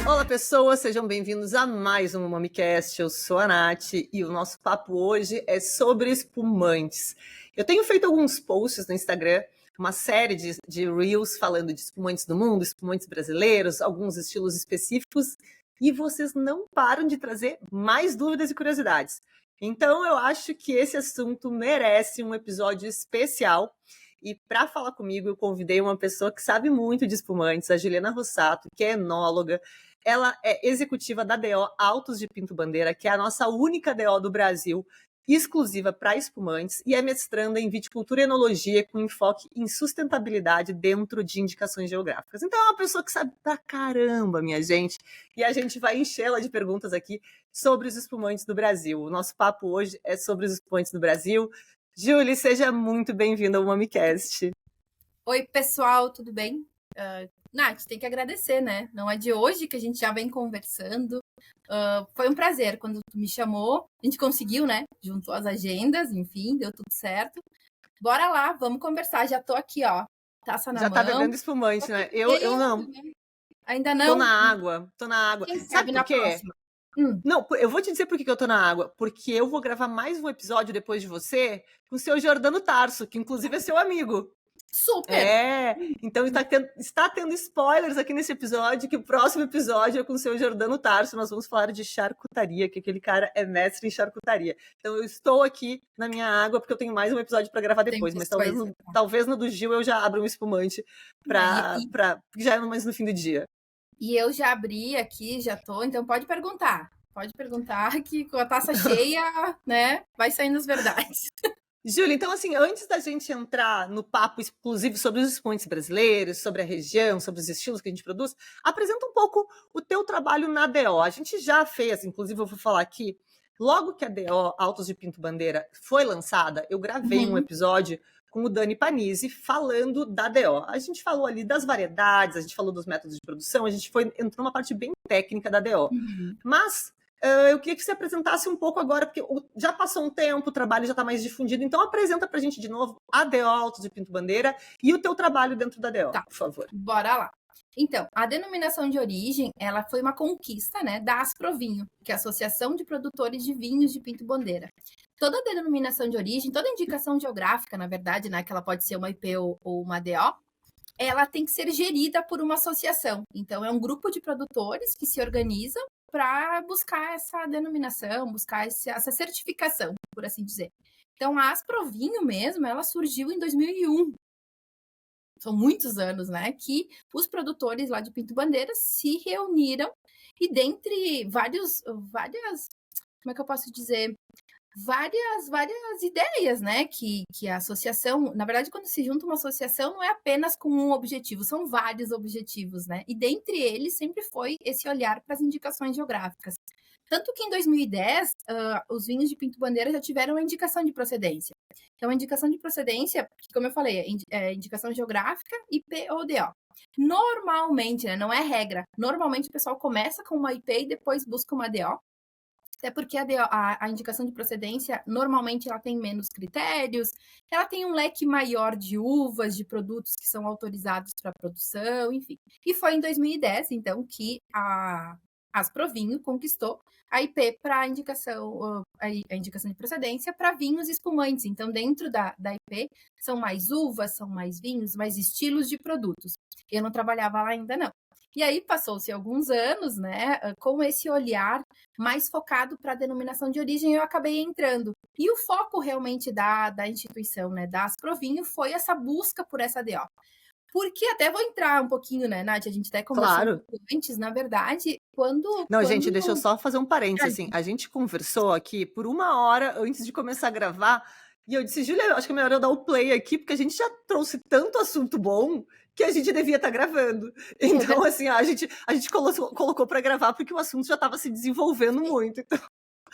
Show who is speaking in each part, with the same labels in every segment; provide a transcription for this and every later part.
Speaker 1: Olá, pessoas, sejam bem-vindos a mais um MamiCast. Eu sou a Nath e o nosso papo hoje é sobre espumantes. Eu tenho feito alguns posts no Instagram, uma série de Reels falando de espumantes do mundo, espumantes brasileiros, alguns estilos específicos, e vocês não param de trazer mais dúvidas e curiosidades. Então, eu acho que esse assunto merece um episódio especial. E para falar comigo, eu convidei uma pessoa que sabe muito de espumantes, a Juliana Rossato, que é enóloga. Ela é executiva da DO Altos de Pinto Bandeira, que é a nossa única DO do Brasil, exclusiva para espumantes, e é mestranda em viticultura e enologia com enfoque em sustentabilidade dentro de indicações geográficas. Então é uma pessoa que sabe pra caramba, minha gente, e a gente vai enchê-la de perguntas aqui sobre os espumantes do Brasil. O nosso papo hoje é sobre os espumantes do Brasil. Julie, seja muito bem-vinda ao MamiCast.
Speaker 2: Oi, pessoal, tudo bem? Nath, tem que agradecer, né? Não é de hoje que a gente já vem conversando. Foi um prazer quando tu me chamou. A gente conseguiu, né? Juntou as agendas, enfim, deu tudo certo. Bora lá, vamos conversar. Já tô aqui, ó. Taça na mão.
Speaker 1: Já tá bebendo espumante, né? Eu não.
Speaker 2: Ainda não?
Speaker 1: Tô na água.
Speaker 2: Quem
Speaker 1: Sabe por quê?
Speaker 2: Próxima?
Speaker 1: Não, eu vou te dizer por que eu tô na água. Porque eu vou gravar mais um episódio depois de você com o seu Jordano Tarso, que inclusive é seu amigo.
Speaker 2: Super!
Speaker 1: Então está tendo spoilers aqui nesse episódio, que o próximo episódio é com o seu Jordano Tarso. Nós vamos falar de charcutaria, que aquele cara é mestre em charcutaria. Então eu estou aqui na minha água, porque eu tenho mais um episódio para gravar depois, mas talvez no do Gil eu já abra um espumante que já é mais no fim do dia.
Speaker 2: E eu já abri aqui, já tô, então pode perguntar. Pode perguntar que com a taça cheia, né, vai saindo as verdades.
Speaker 1: Júlia, então assim, antes da gente entrar no papo exclusivo sobre os espumantes brasileiros, sobre a região, sobre os estilos que a gente produz, apresenta um pouco o teu trabalho na DO. A gente já fez, inclusive eu vou falar aqui, logo que a DO Altos de Pinto Bandeira foi lançada, eu gravei um episódio com o Dani Panizzi falando da DO. A gente falou ali das variedades, a gente falou dos métodos de produção, a gente entrou numa parte bem técnica da DO. Mas eu queria que você apresentasse um pouco agora, porque já passou um tempo, o trabalho já está mais difundido, então apresenta para a gente de novo a DO Altos de Pinto Bandeira e o teu trabalho dentro da DO, por favor.
Speaker 2: Bora lá. Então, a denominação de origem, ela foi uma conquista, né, da Asprovinho, que é a Associação de Produtores de Vinhos de Pinto Bandeira. Toda denominação de origem, toda indicação geográfica, na verdade, né, que ela pode ser uma IP ou uma DO, ela tem que ser gerida por uma associação. Então, é um grupo de produtores que se organizam para buscar essa denominação, buscar essa certificação, por assim dizer. Então, a Asprovinho mesmo, ela surgiu em 2001. São muitos anos, né, que os produtores lá de Pinto Bandeira se reuniram e dentre várias, como é que eu posso dizer, várias ideias, né, que a associação, na verdade, quando se junta uma associação, não é apenas com um objetivo, são vários objetivos, né, e dentre eles sempre foi esse olhar para as indicações geográficas. Tanto que em 2010, os vinhos de Pinto Bandeira já tiveram a indicação de procedência. Então, a indicação de procedência, como eu falei, é indicação geográfica e PODO. Normalmente, né, não é regra, normalmente o pessoal começa com uma IP e depois busca uma DO. Até porque a indicação de procedência, normalmente, ela tem menos critérios, ela tem um leque maior de uvas, de produtos que são autorizados para produção, enfim. E foi em 2010, então, que a Asprovinho conquistou a IP para a indicação de procedência para vinhos espumantes. Então, dentro da IP, são mais uvas, são mais vinhos, mais estilos de produtos. Eu não trabalhava lá ainda, não. E aí, passou-se alguns anos, né, com esse olhar mais focado para a denominação de origem, eu acabei entrando. E o foco realmente da instituição, né, da Asprovinho, foi essa busca por essa DO. Porque até vou entrar um pouquinho, né, Nath? A gente até conversou antes, na verdade,
Speaker 1: gente, deixa eu só fazer um parênteses, assim. A gente conversou aqui por 1 hora antes de começar a gravar, e eu disse, Júlia, acho que é melhor eu dar o play aqui, porque a gente já trouxe tanto assunto bom que a gente devia estar gravando. Então, assim, a gente colocou para gravar porque o assunto já estava se desenvolvendo muito. Então...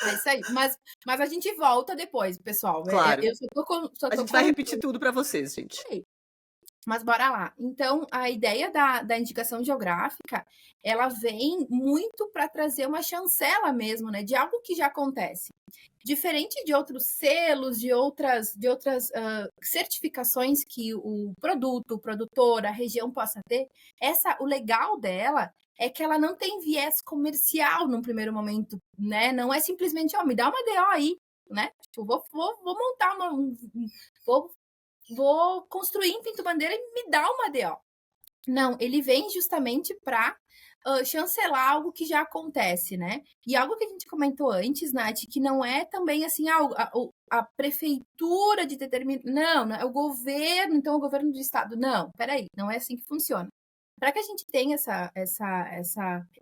Speaker 2: É isso aí. Mas a gente volta depois, pessoal.
Speaker 1: Claro. A gente vai repetir tudo para vocês, gente.
Speaker 2: Mas bora lá. Então, a ideia da indicação geográfica, ela vem muito para trazer uma chancela mesmo, né? De algo que já acontece. Diferente de outros selos, de outras certificações que o produto, o produtor, a região possa ter, o legal dela é que ela não tem viés comercial num primeiro momento, né? Não é simplesmente, me dá uma DO aí, né? Tipo, vou montar vou construir em Pinto Bandeira e me dá uma DO. Não, ele vem justamente para chancelar algo que já acontece, né? E algo que a gente comentou antes, Nath, que não é também assim, a prefeitura de determinar. Não é o governo, então o governo do estado. Não, peraí, não é assim que funciona. Para que a gente tenha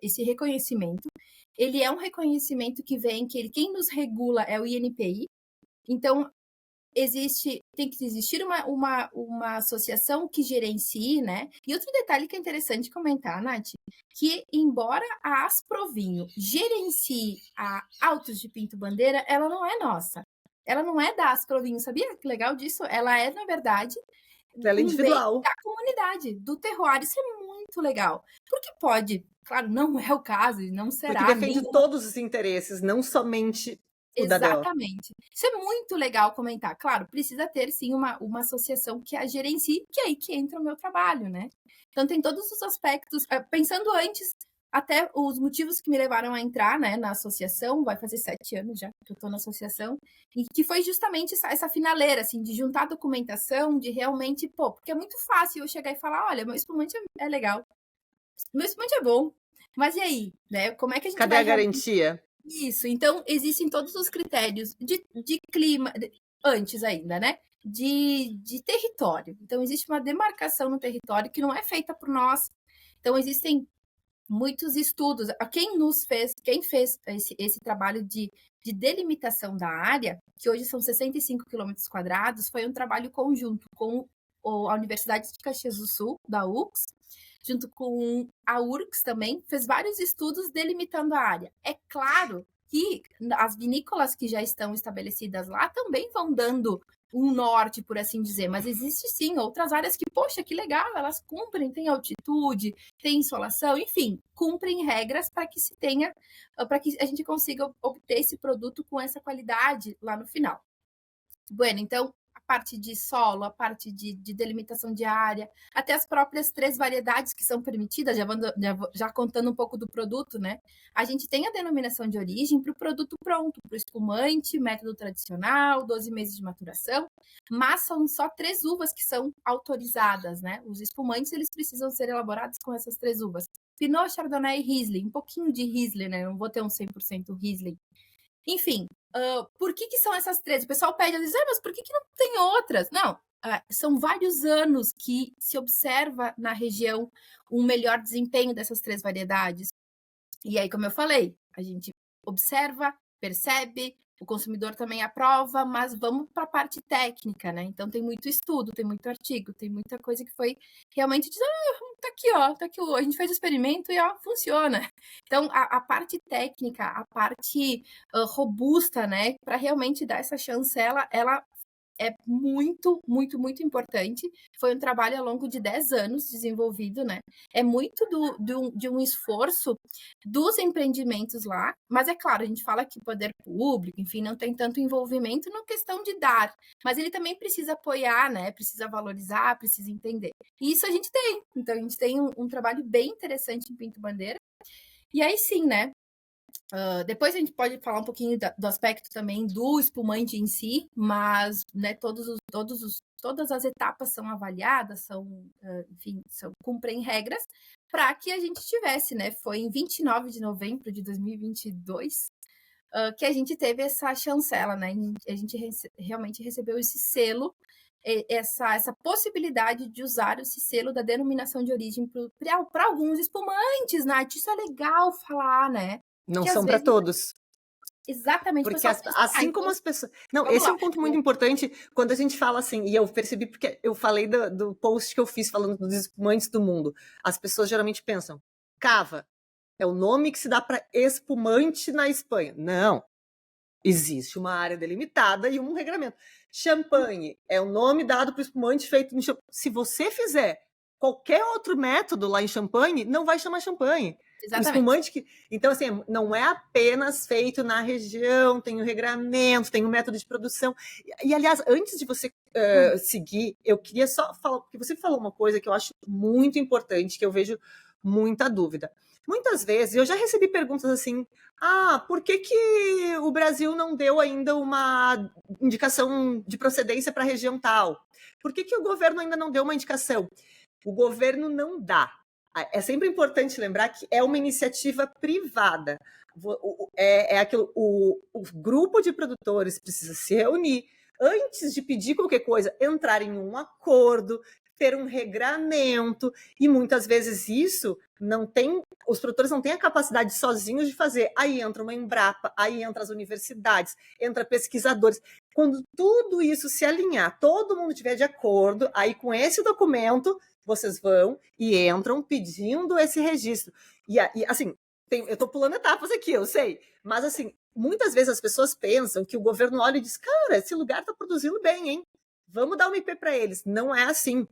Speaker 2: esse reconhecimento, ele é um reconhecimento que vem, quem nos regula é o INPI. Então, tem que existir uma associação que gerencie, né? E outro detalhe que é interessante comentar, Nath, que embora a Asprovinho gerencie a Autos de Pinto Bandeira, ela não é nossa. Ela não é da Asprovinho, sabia que legal disso? Ela é, na verdade,
Speaker 1: Ela é
Speaker 2: um bem
Speaker 1: individual.
Speaker 2: da comunidade, do terroir. Isso é muito legal. Porque pode, claro, não é o caso e não
Speaker 1: Porque
Speaker 2: será
Speaker 1: defende
Speaker 2: nenhuma.
Speaker 1: todos os interesses, não somente o da DO.
Speaker 2: Exatamente. Isso é muito legal comentar. Claro, precisa ter sim uma associação que a gerencie, que é aí que entra o meu trabalho, né? Então tem todos os aspectos. Pensando antes, até os motivos que me levaram a entrar, né, na associação, vai fazer 7 anos já que eu estou na associação, e que foi justamente essa finaleira, assim, de juntar documentação, de realmente, porque é muito fácil eu chegar e falar, olha, meu espumante é legal, meu espumante é bom, mas e aí, né? Como é que a gente
Speaker 1: Cadê
Speaker 2: vai
Speaker 1: a garantia?
Speaker 2: isso, então existem todos os critérios de clima, antes ainda, né? De território. Então, existe uma demarcação no território que não é feita por nós. Então, existem muitos estudos. Quem fez esse trabalho de delimitação da área, que hoje são 65 quilômetros quadrados, foi um trabalho conjunto com a Universidade de Caxias do Sul, da UFS, junto com a URCS também, fez vários estudos delimitando a área. É claro que as vinícolas que já estão estabelecidas lá também vão dando um norte, por assim dizer, mas existe sim outras áreas que, poxa, que legal, elas cumprem, tem altitude, tem insolação, enfim, cumprem regras para que se tenha, para que a gente consiga obter esse produto com essa qualidade lá no final. Bueno, então, a parte de solo, a parte de delimitação de área, até as próprias 3 variedades que são permitidas, já contando um pouco do produto, né? A gente tem a denominação de origem para o produto pronto, para o espumante, método tradicional, 12 meses de maturação, mas são só 3 uvas que são autorizadas, né? Os espumantes, eles precisam ser elaborados com essas 3 uvas. Pinot, Chardonnay e Riesling, um pouquinho de Riesling, né? Não vou ter um 100% Riesling. Enfim, por que são essas 3? O pessoal pede, às vezes, mas por que não tem outras? Não, são vários anos que se observa na região um melhor desempenho dessas 3 variedades. E aí, como eu falei, a gente observa, percebe, o consumidor também aprova, mas vamos para a parte técnica, né? Então tem muito estudo, tem muito artigo, tem muita coisa que foi realmente diz, tá aqui, a gente fez o experimento e funciona. Então a parte técnica, a parte robusta, né, para realmente dar essa chancela, ela é muito, muito, muito importante. Foi um trabalho ao longo de 10 anos desenvolvido, né? É muito de um esforço dos empreendimentos lá, mas é claro, a gente fala que o poder público, enfim, não tem tanto envolvimento na questão de dar, mas ele também precisa apoiar, né? Precisa valorizar, precisa entender. E isso a gente tem. Então, a gente tem um trabalho bem interessante em Pinto Bandeira. E aí sim, né? Depois a gente pode falar um pouquinho do aspecto também do espumante em si, mas né, todas as etapas são avaliadas, enfim, cumprem regras para que a gente tivesse, né? Foi em 29 de novembro de 2022 que a gente teve essa chancela, né? A gente realmente recebeu esse selo, essa possibilidade de usar esse selo da denominação de origem para alguns espumantes, Nath. Isso é legal falar, né?
Speaker 1: Não
Speaker 2: Que às
Speaker 1: são para
Speaker 2: vezes
Speaker 1: todos.
Speaker 2: exatamente, o
Speaker 1: Porque
Speaker 2: pessoal pensa,
Speaker 1: assim como
Speaker 2: então,
Speaker 1: as pessoas. Não,
Speaker 2: vamos
Speaker 1: esse é
Speaker 2: lá.
Speaker 1: um ponto muito importante quando a gente fala assim, e eu percebi porque eu falei do post que eu fiz falando dos espumantes do mundo. As pessoas geralmente pensam, cava é o nome que se dá para espumante na Espanha. Não. Existe uma área delimitada e um regramento. Champanhe é o nome dado para o espumante feito em champanhe. Se você fizer qualquer outro método lá em champanhe, não vai chamar champanhe. O espumante que... Então, assim, não é apenas feito na região, tem o regramento, tem o método de produção. E aliás, antes de você seguir, eu queria só falar, porque você falou uma coisa que eu acho muito importante, que eu vejo muita dúvida. Muitas vezes, eu já recebi perguntas assim, por que o Brasil não deu ainda uma indicação de procedência para a região tal? Por que o governo ainda não deu uma indicação? O governo não dá. É sempre importante lembrar que é uma iniciativa privada. O grupo de produtores precisa se reunir antes de pedir qualquer coisa, entrar em um acordo, ter um regramento, e muitas vezes isso não tem, os produtores não têm a capacidade sozinhos de fazer. Aí entra uma Embrapa, aí entra as universidades, entra pesquisadores. Quando tudo isso se alinhar, todo mundo tiver de acordo, aí com esse documento vocês vão e entram pedindo esse registro. E assim, eu estou pulando etapas aqui, eu sei, mas assim, muitas vezes as pessoas pensam que o governo olha e diz, cara, esse lugar está produzindo bem, hein? Vamos dar uma IP para eles. Não é assim.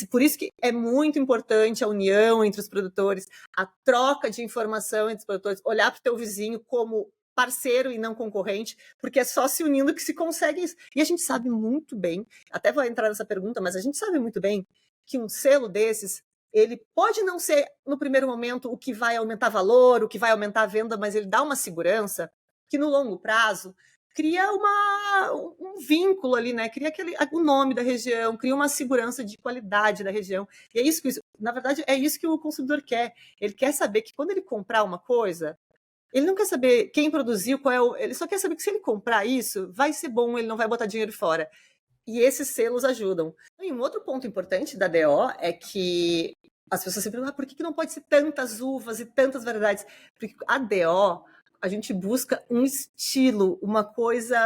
Speaker 1: Por isso que é muito importante a união entre os produtores, a troca de informação entre os produtores, olhar para o teu vizinho como parceiro e não concorrente, porque é só se unindo que se consegue isso. E a gente sabe muito bem, até vou entrar nessa pergunta, mas a gente sabe muito bem que um selo desses, ele pode não ser, no primeiro momento, o que vai aumentar valor, o que vai aumentar a venda, mas ele dá uma segurança que, no longo prazo, cria um vínculo ali, né? Cria o nome da região, cria uma segurança de qualidade da região. E é isso que, na verdade, é isso que o consumidor quer. Ele quer saber que quando ele comprar uma coisa, ele não quer saber quem produziu, ele só quer saber que se ele comprar isso, vai ser bom, ele não vai botar dinheiro fora. E esses selos ajudam. E um outro ponto importante da DO é que as pessoas sempre perguntam por que não pode ser tantas uvas e tantas variedades? Porque a DO, a gente busca um estilo, uma coisa...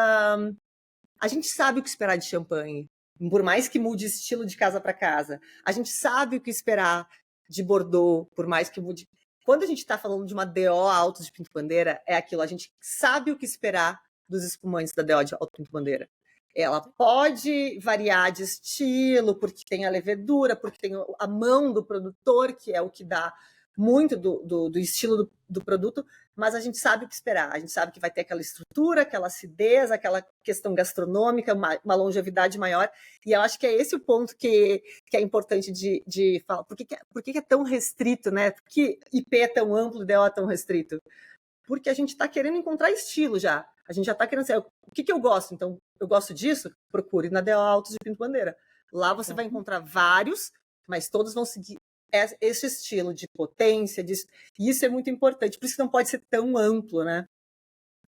Speaker 1: A gente sabe o que esperar de champanhe, por mais que mude estilo de casa para casa. A gente sabe o que esperar de Bordeaux, por mais que mude... Quando a gente está falando de uma DO alto de Pinto Bandeira, é aquilo, a gente sabe o que esperar dos espumantes da DO de alto Pinto Bandeira. Ela pode variar de estilo, porque tem a levedura, porque tem a mão do produtor, que é o que dá muito do estilo do produto, mas a gente sabe o que esperar. A gente sabe que vai ter aquela estrutura, aquela acidez, aquela questão gastronômica, uma longevidade maior. E eu acho que é esse o ponto que é importante de falar. Por que é tão restrito, né? Por que IP é tão amplo, DO é tão restrito? Porque a gente está querendo encontrar estilo já. A gente já está querendo saber o que eu gosto. Então, eu gosto disso, procure na DO Altos de Pinto Bandeira. Lá você vai encontrar vários, mas todos vão seguir esse estilo de potência. E isso é muito importante. Por isso que não pode ser tão amplo, né?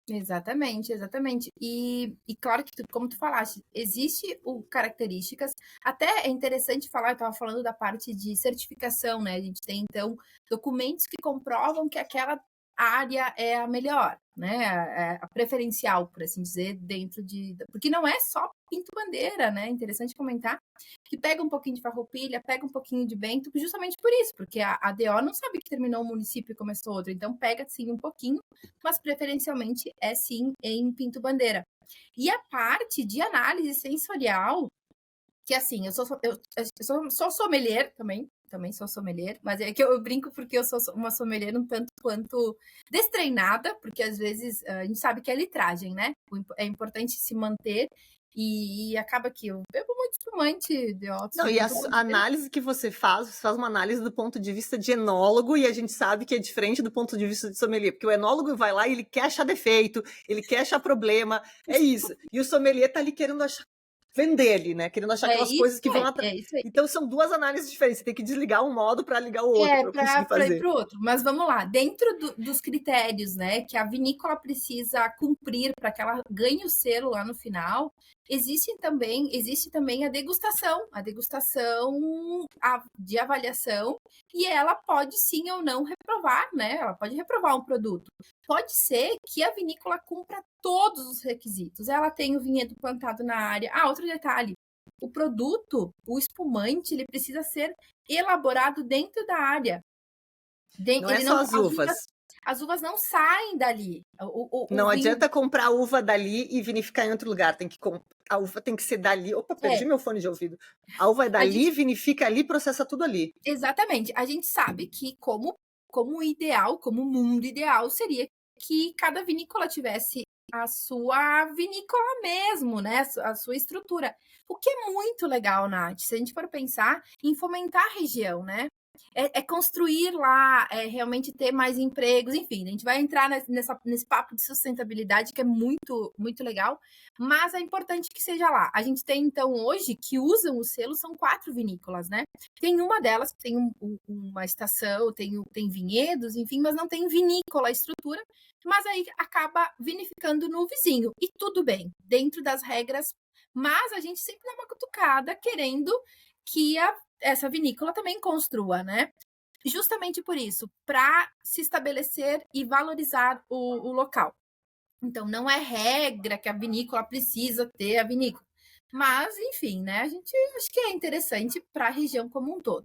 Speaker 2: Exatamente, exatamente. E claro que, como tu falaste, existe características. Até é interessante falar, eu estava falando da parte de certificação, né? A gente tem, então, documentos que comprovam que aquela área é a melhor, né? A preferencial, por assim dizer, dentro de... Porque não é só Pinto Bandeira, né? Interessante comentar que pega um pouquinho de Farroupilha, pega um pouquinho de Bento, justamente por isso, porque a DO não sabe que terminou um município e começou outro, então pega sim um pouquinho, mas preferencialmente é sim em Pinto Bandeira. E a parte de análise sensorial, que assim, eu sou sommelier também sou sommelier, mas é que eu brinco porque eu sou uma sommelier um tanto quanto destreinada, porque às vezes a gente sabe que é litragem, né? É importante se manter e acaba que eu bebo muito espumante de óxido.
Speaker 1: Não, e a análise que você faz uma análise do ponto de vista de enólogo, e a gente sabe que é diferente do ponto de vista de sommelier, porque o enólogo vai lá e ele quer achar defeito, ele quer achar problema, é isso. E o sommelier tá ali querendo vender ele, né? Querendo achar aquelas coisas que vão atrás. Então são duas análises diferentes. Você tem que desligar um modo para ligar o outro, para conseguir fazer.
Speaker 2: Ir para o outro. Mas vamos lá, dentro dos critérios, né, que a vinícola precisa cumprir para que ela ganhe o selo lá no final, existe também a degustação de avaliação, e ela pode sim ou não reprovar, né? Ela pode reprovar um produto. Pode ser que a vinícola cumpra todos os requisitos. Ela tem o vinhedo plantado na área. Outro detalhe, o produto, o espumante, ele precisa ser elaborado dentro da área.
Speaker 1: Não é só as uvas.
Speaker 2: As uvas não saem dali.
Speaker 1: Não
Speaker 2: Vinho
Speaker 1: adianta comprar uva dali e vinificar em outro lugar. A uva tem que ser dali. Opa, perdi
Speaker 2: é,
Speaker 1: meu fone de ouvido. A uva é
Speaker 2: a
Speaker 1: dali,
Speaker 2: gente
Speaker 1: vinifica ali, processa tudo ali.
Speaker 2: exatamente. A gente sabe que como ideal, como mundo ideal, seria que cada vinícola tivesse a sua vinícola mesmo, né, a sua estrutura. O que é muito legal, Nath, se a gente for pensar em fomentar a região, né? Construir lá, realmente ter mais empregos, enfim, a gente vai entrar nesse papo de sustentabilidade que é muito, muito legal, mas é importante que seja lá. A gente tem, então, hoje, que usam o selo, são 4 vinícolas, né? Tem uma delas que tem uma estação, tem vinhedos, enfim, mas não tem vinícola, estrutura, mas aí acaba vinificando no vizinho. E tudo bem, dentro das regras, mas a gente sempre dá uma cutucada querendo que essa vinícola também construa, né? Justamente por isso, para se estabelecer e valorizar o local. Então, não é regra que a vinícola precisa ter a vinícola. Mas, enfim, né? A gente acho que é interessante para a região como um todo.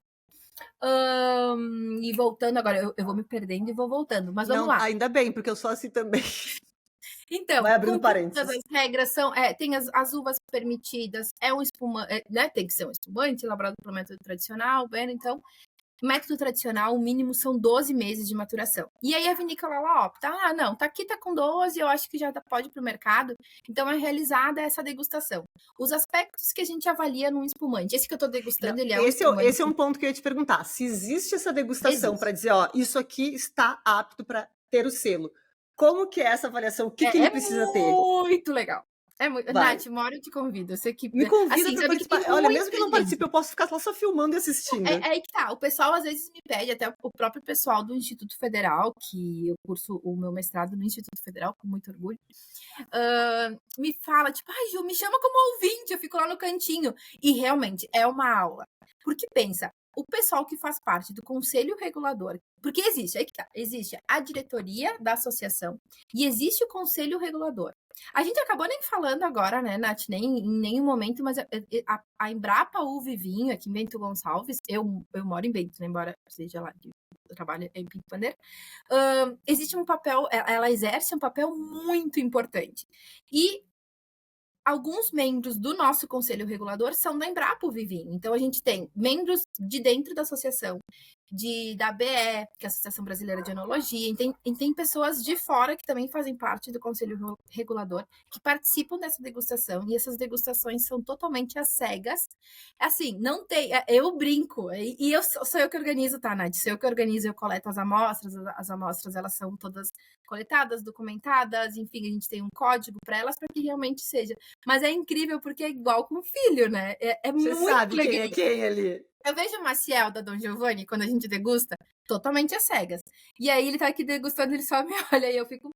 Speaker 2: E voltando agora, eu vou me perdendo e vou voltando, mas vamos
Speaker 1: Não,
Speaker 2: lá.
Speaker 1: ainda bem, porque eu sou assim também.
Speaker 2: Então,
Speaker 1: Vai abrindo
Speaker 2: cumpridas as
Speaker 1: parênteses.
Speaker 2: regras, tem as uvas permitidas, é um espumante, né? Tem que ser um espumante elaborado pelo método tradicional, bem, então, método tradicional, o mínimo são 12 meses de maturação. E aí a vinícola ela opta, não, tá aqui, tá com 12, eu acho que já pode ir pro mercado. Então é realizada essa degustação. Os aspectos que a gente avalia num espumante. Esse que eu tô
Speaker 1: Não,
Speaker 2: degustando, ele é um
Speaker 1: esse é
Speaker 2: espumante.
Speaker 1: um ponto que eu ia te perguntar. Se existe essa degustação para
Speaker 2: Existe.
Speaker 1: dizer, ó, isso aqui está apto para ter o selo. Como que é essa avaliação? O que que ele
Speaker 2: É
Speaker 1: precisa ter?
Speaker 2: muito legal. É muito...
Speaker 1: Vai.
Speaker 2: Nath, uma hora eu te convido. Eu sei que,
Speaker 1: Me convida
Speaker 2: assim,
Speaker 1: para
Speaker 2: sabe que tem
Speaker 1: participar. Olha, mesmo que
Speaker 2: muita
Speaker 1: eu não
Speaker 2: gente.
Speaker 1: participe, eu posso ficar lá só filmando e assistindo.
Speaker 2: É aí que tá. O pessoal às vezes me pede, até o próprio pessoal do Instituto Federal, que eu curso o meu mestrado no Instituto Federal, com muito orgulho, me fala, tipo, ai, Ju, me chama como ouvinte, eu fico lá no cantinho. E realmente é uma aula. Porque pensa, o pessoal que faz parte do conselho regulador, porque existe, aí que tá, existe a diretoria da associação e existe o conselho regulador. A gente acabou nem falando agora, né, Nath, nem em nenhum momento, mas a Embrapa Uva e Vinho, aqui em Bento Gonçalves, eu moro em Bento, né, embora seja lá, eu trabalho em Pinto Bandeira, existe um papel, ela exerce um papel muito importante. E alguns membros do nosso conselho regulador são da Embrapa Vivinho. Então, a gente tem membros de dentro da associação, da ABE, que é a Associação Brasileira de Enologia, e tem pessoas de fora que também fazem parte do conselho regulador, que participam dessa degustação, e essas degustações são totalmente às cegas. Assim, não tem... Eu brinco, e sou eu que organizo, tá, Nath? Sou eu que organizo, eu coleto as amostras, elas são todas coletadas, documentadas, enfim, a gente tem um código para elas para que realmente seja. Mas é incrível porque é igual com o filho, né? É
Speaker 1: Você
Speaker 2: muito
Speaker 1: sabe quem é
Speaker 2: legal.
Speaker 1: quem ali.
Speaker 2: Eu vejo o Maciel da Dom Giovanni, quando a gente degusta, totalmente às cegas. E aí ele tá aqui degustando, ele só me olha e eu fico.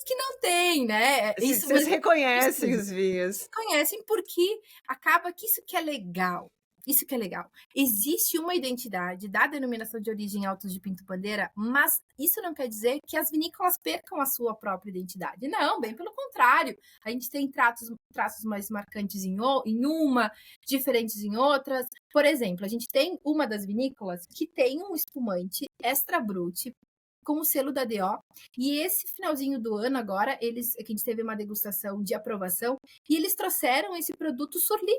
Speaker 2: Que não tem, né? Isso,
Speaker 1: Vocês
Speaker 2: mas
Speaker 1: reconhecem os vinhos.
Speaker 2: conhecem porque acaba que isso que é legal. Isso que é legal. Existe uma identidade da denominação de origem Altos de Pinto Bandeira, mas isso não quer dizer que as vinícolas percam a sua própria identidade. Não, bem pelo contrário. A gente tem traços mais marcantes em uma, diferentes em outras. Por exemplo, a gente tem uma das vinícolas que tem um espumante extra brut com o selo da DO. E esse finalzinho do ano agora, que a gente teve uma degustação de aprovação, e eles trouxeram esse produto Surli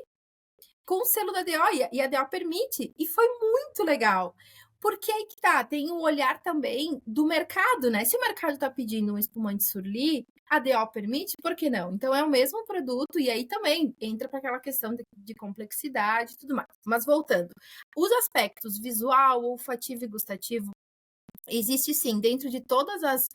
Speaker 2: com o selo da DO, e a DO permite, e foi muito legal. Porque aí que tá, tem o olhar também do mercado, né? Se o mercado tá pedindo um espumante Surli, a DO permite, por que não? Então é o mesmo produto, e aí também entra para aquela questão de complexidade e tudo mais. Mas voltando, os aspectos visual, olfativo e gustativo existe sim, dentro de todas as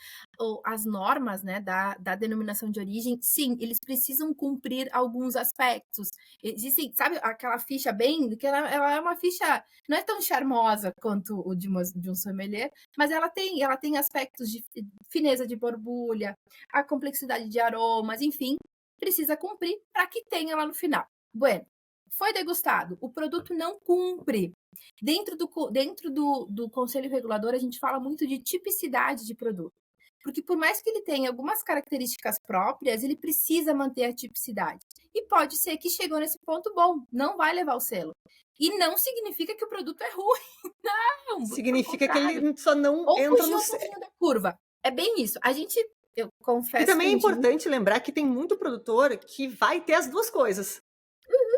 Speaker 2: normas, né, da denominação de origem, sim, eles precisam cumprir alguns aspectos. Existem, sabe, aquela ficha bem, que ela é uma ficha, não é tão charmosa quanto o de um sommelier, mas ela tem aspectos de fineza de borbulha, a complexidade de aromas, enfim, precisa cumprir para que tenha lá no final. Bueno, foi degustado, o produto não cumpre. Dentro do conselho regulador, a gente fala muito de tipicidade de produto. Porque por mais que ele tenha algumas características próprias, ele precisa manter a tipicidade. E pode ser que chegou nesse ponto bom, não vai levar o selo. E não significa que o produto é ruim, não, muito pelo
Speaker 1: Significa que
Speaker 2: contrário.
Speaker 1: ele só não
Speaker 2: Ou
Speaker 1: entra
Speaker 2: fugiu
Speaker 1: no.
Speaker 2: um pouquinho da curva. É bem isso. Eu
Speaker 1: E
Speaker 2: confesso que
Speaker 1: também
Speaker 2: a
Speaker 1: é
Speaker 2: gente
Speaker 1: importante lembrar que tem muito produtor que vai ter as duas coisas.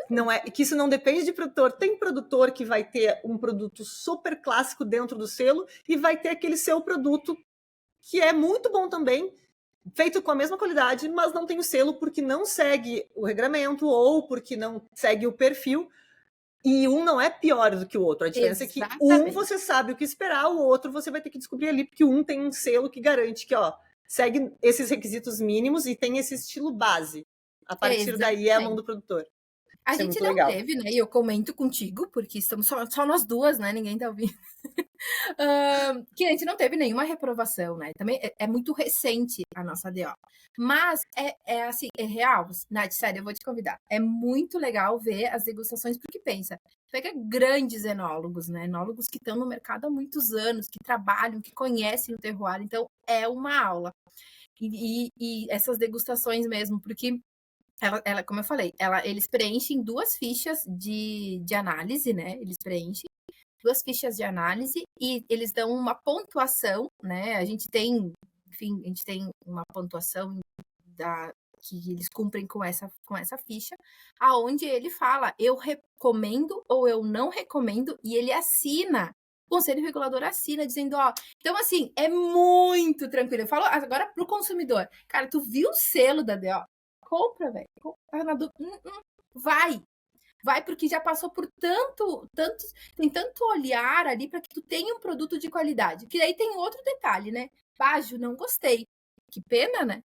Speaker 1: Não é que isso não depende de produtor. Tem produtor que vai ter um produto super clássico dentro do selo e vai ter aquele seu produto que é muito bom também, feito com a mesma qualidade, mas não tem o selo porque não segue o regramento ou porque não segue o perfil. E um não é pior do que o outro. A diferença é que um
Speaker 2: Exatamente.
Speaker 1: você sabe o que esperar, o outro você vai ter que descobrir ali, porque um tem um selo que garante que, ó, segue esses requisitos mínimos e tem esse estilo base. A partir daí é a mão
Speaker 2: Exatamente.
Speaker 1: do produtor.
Speaker 2: A
Speaker 1: Isso é
Speaker 2: gente
Speaker 1: muito
Speaker 2: não
Speaker 1: legal.
Speaker 2: teve, né? E eu comento contigo, porque estamos só nós duas, né? Ninguém tá ouvindo. Que a gente não teve nenhuma reprovação, né? Também é muito recente a nossa DO. Mas assim, é real. Nath, sério, eu vou te convidar. É muito legal ver as degustações, porque pensa, pega grandes enólogos, né? Enólogos que estão no mercado há muitos anos, que trabalham, que conhecem o terroir. Então, é uma aula. E essas degustações mesmo, porque como eu falei, eles preenchem 2 fichas de análise, né? Eles preenchem 2 fichas de análise e eles dão uma pontuação, né? A gente tem uma pontuação que eles cumprem com essa ficha, aonde ele fala, eu recomendo ou eu não recomendo, e ele assina. O Conselho Regulador assina, dizendo, ó, então assim, é muito tranquilo. Eu falo agora pro consumidor, cara, tu viu o selo da DO? Compra, velho. Vai. Vai porque já passou por tem tanto olhar ali para que tu tenha um produto de qualidade. Que aí tem outro detalhe, né? Bajo, não gostei. Que pena, né?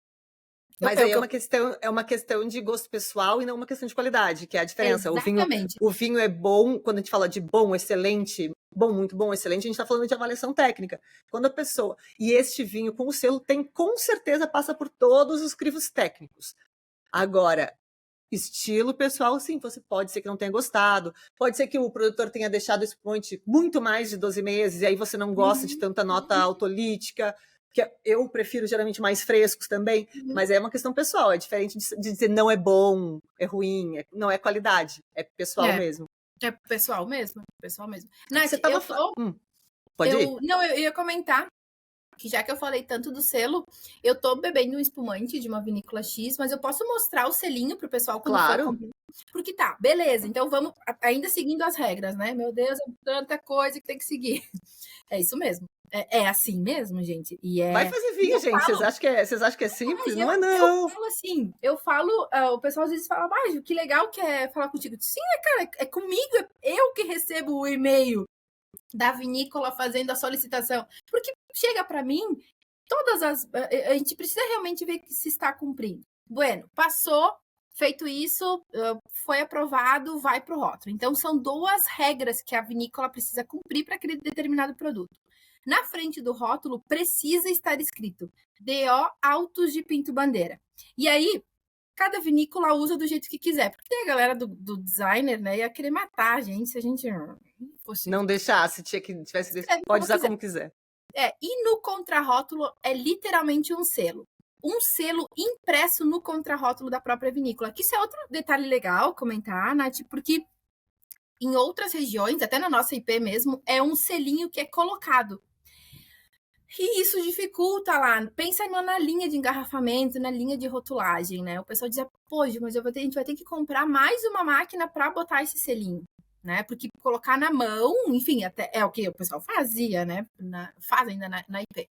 Speaker 1: Mas aí é uma questão de gosto pessoal e não uma questão de qualidade, que é a diferença.
Speaker 2: Exatamente.
Speaker 1: O vinho é bom, quando a gente fala de bom, excelente, bom, muito bom, excelente, a gente está falando de avaliação técnica. Quando a pessoa. E este vinho com o selo tem, com certeza, passa por todos os crivos técnicos. Agora, estilo pessoal, sim, você pode ser que não tenha gostado, pode ser que o produtor tenha deixado esse espumante muito mais de 12 meses, e aí você não gosta de tanta nota autolítica, que eu prefiro geralmente mais frescos também, mas é uma questão pessoal, é diferente de dizer não é bom, é ruim, não é qualidade, é pessoal mesmo.
Speaker 2: É pessoal mesmo, Nath,
Speaker 1: Você tava pode ir?
Speaker 2: Não, eu ia comentar que já que eu falei tanto do selo, eu tô bebendo um espumante de uma vinícola X, mas eu posso mostrar o selinho pro pessoal quando for comprar. Porque tá, beleza, então vamos ainda seguindo as regras, né? Meu Deus, é tanta coisa que tem que seguir. É isso mesmo. É assim mesmo, gente.
Speaker 1: Vai fazer vinho, gente. Vocês acham que é simples? Não é, não.
Speaker 2: Eu falo assim, o pessoal às vezes fala, mas que legal que é falar contigo. Sim, cara, é comigo, eu que recebo o e-mail da vinícola fazendo a solicitação. Porque chega para mim, a gente precisa realmente ver se está cumprindo. Bueno, passou, feito isso, foi aprovado, vai para o rótulo. Então, são 2 regras que a vinícola precisa cumprir para aquele determinado produto. Na frente do rótulo, precisa estar escrito DO Autos de Pinto Bandeira. E aí, cada vinícola usa do jeito que quiser. Porque tem a galera do designer, né? Ia querer matar a gente se a gente fosse...
Speaker 1: Não deixasse, pode usar como quiser.
Speaker 2: E no contrarótulo é literalmente um selo. Um selo impresso no contrarótulo da própria vinícola. Que isso é outro detalhe legal comentar, Nath, porque em outras regiões, até na nossa IP mesmo, é um selinho que é colocado. E isso dificulta lá. Pensa na linha de engarrafamento, na linha de rotulagem, né? O pessoal dizia, poxa, mas a gente vai ter que comprar mais uma máquina para botar esse selinho, né? Porque colocar na mão, enfim, até é o que o pessoal fazia, né? Faz ainda na IP.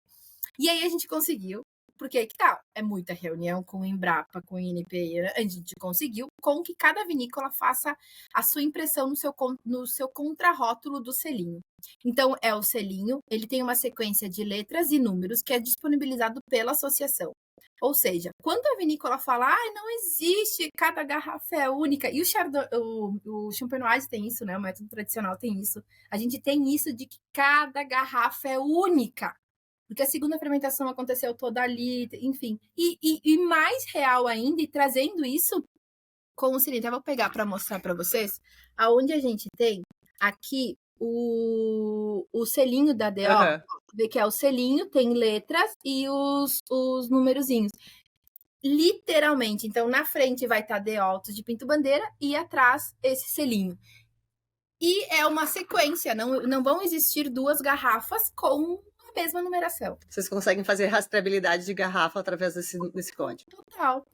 Speaker 2: E aí a gente conseguiu, porque que tal? É muita reunião com o Embrapa, com o INPI, a gente conseguiu com que cada vinícola faça a sua impressão no seu contrarótulo do selinho. Então, é o selinho, ele tem uma sequência de letras e números que é disponibilizado pela associação. Ou seja, quando a vinícola fala, não existe, cada garrafa é única, e o Champenoise tem isso, né? O método tradicional tem isso. A gente tem isso de que cada garrafa é única, porque a segunda fermentação aconteceu toda ali, enfim. E mais real ainda, e trazendo isso com o selinho, eu vou pegar para mostrar para vocês, aonde a gente tem aqui o selinho da DO.
Speaker 1: Aham.
Speaker 2: Vê que é o selinho, tem letras e os numerozinhos. Literalmente. Então, na frente vai estar DO Altos de Pinto Bandeira e atrás esse selinho. E é uma sequência, não vão existir duas garrafas com a mesma numeração.
Speaker 1: Vocês conseguem fazer rastreabilidade de garrafa através desse código.
Speaker 2: Total.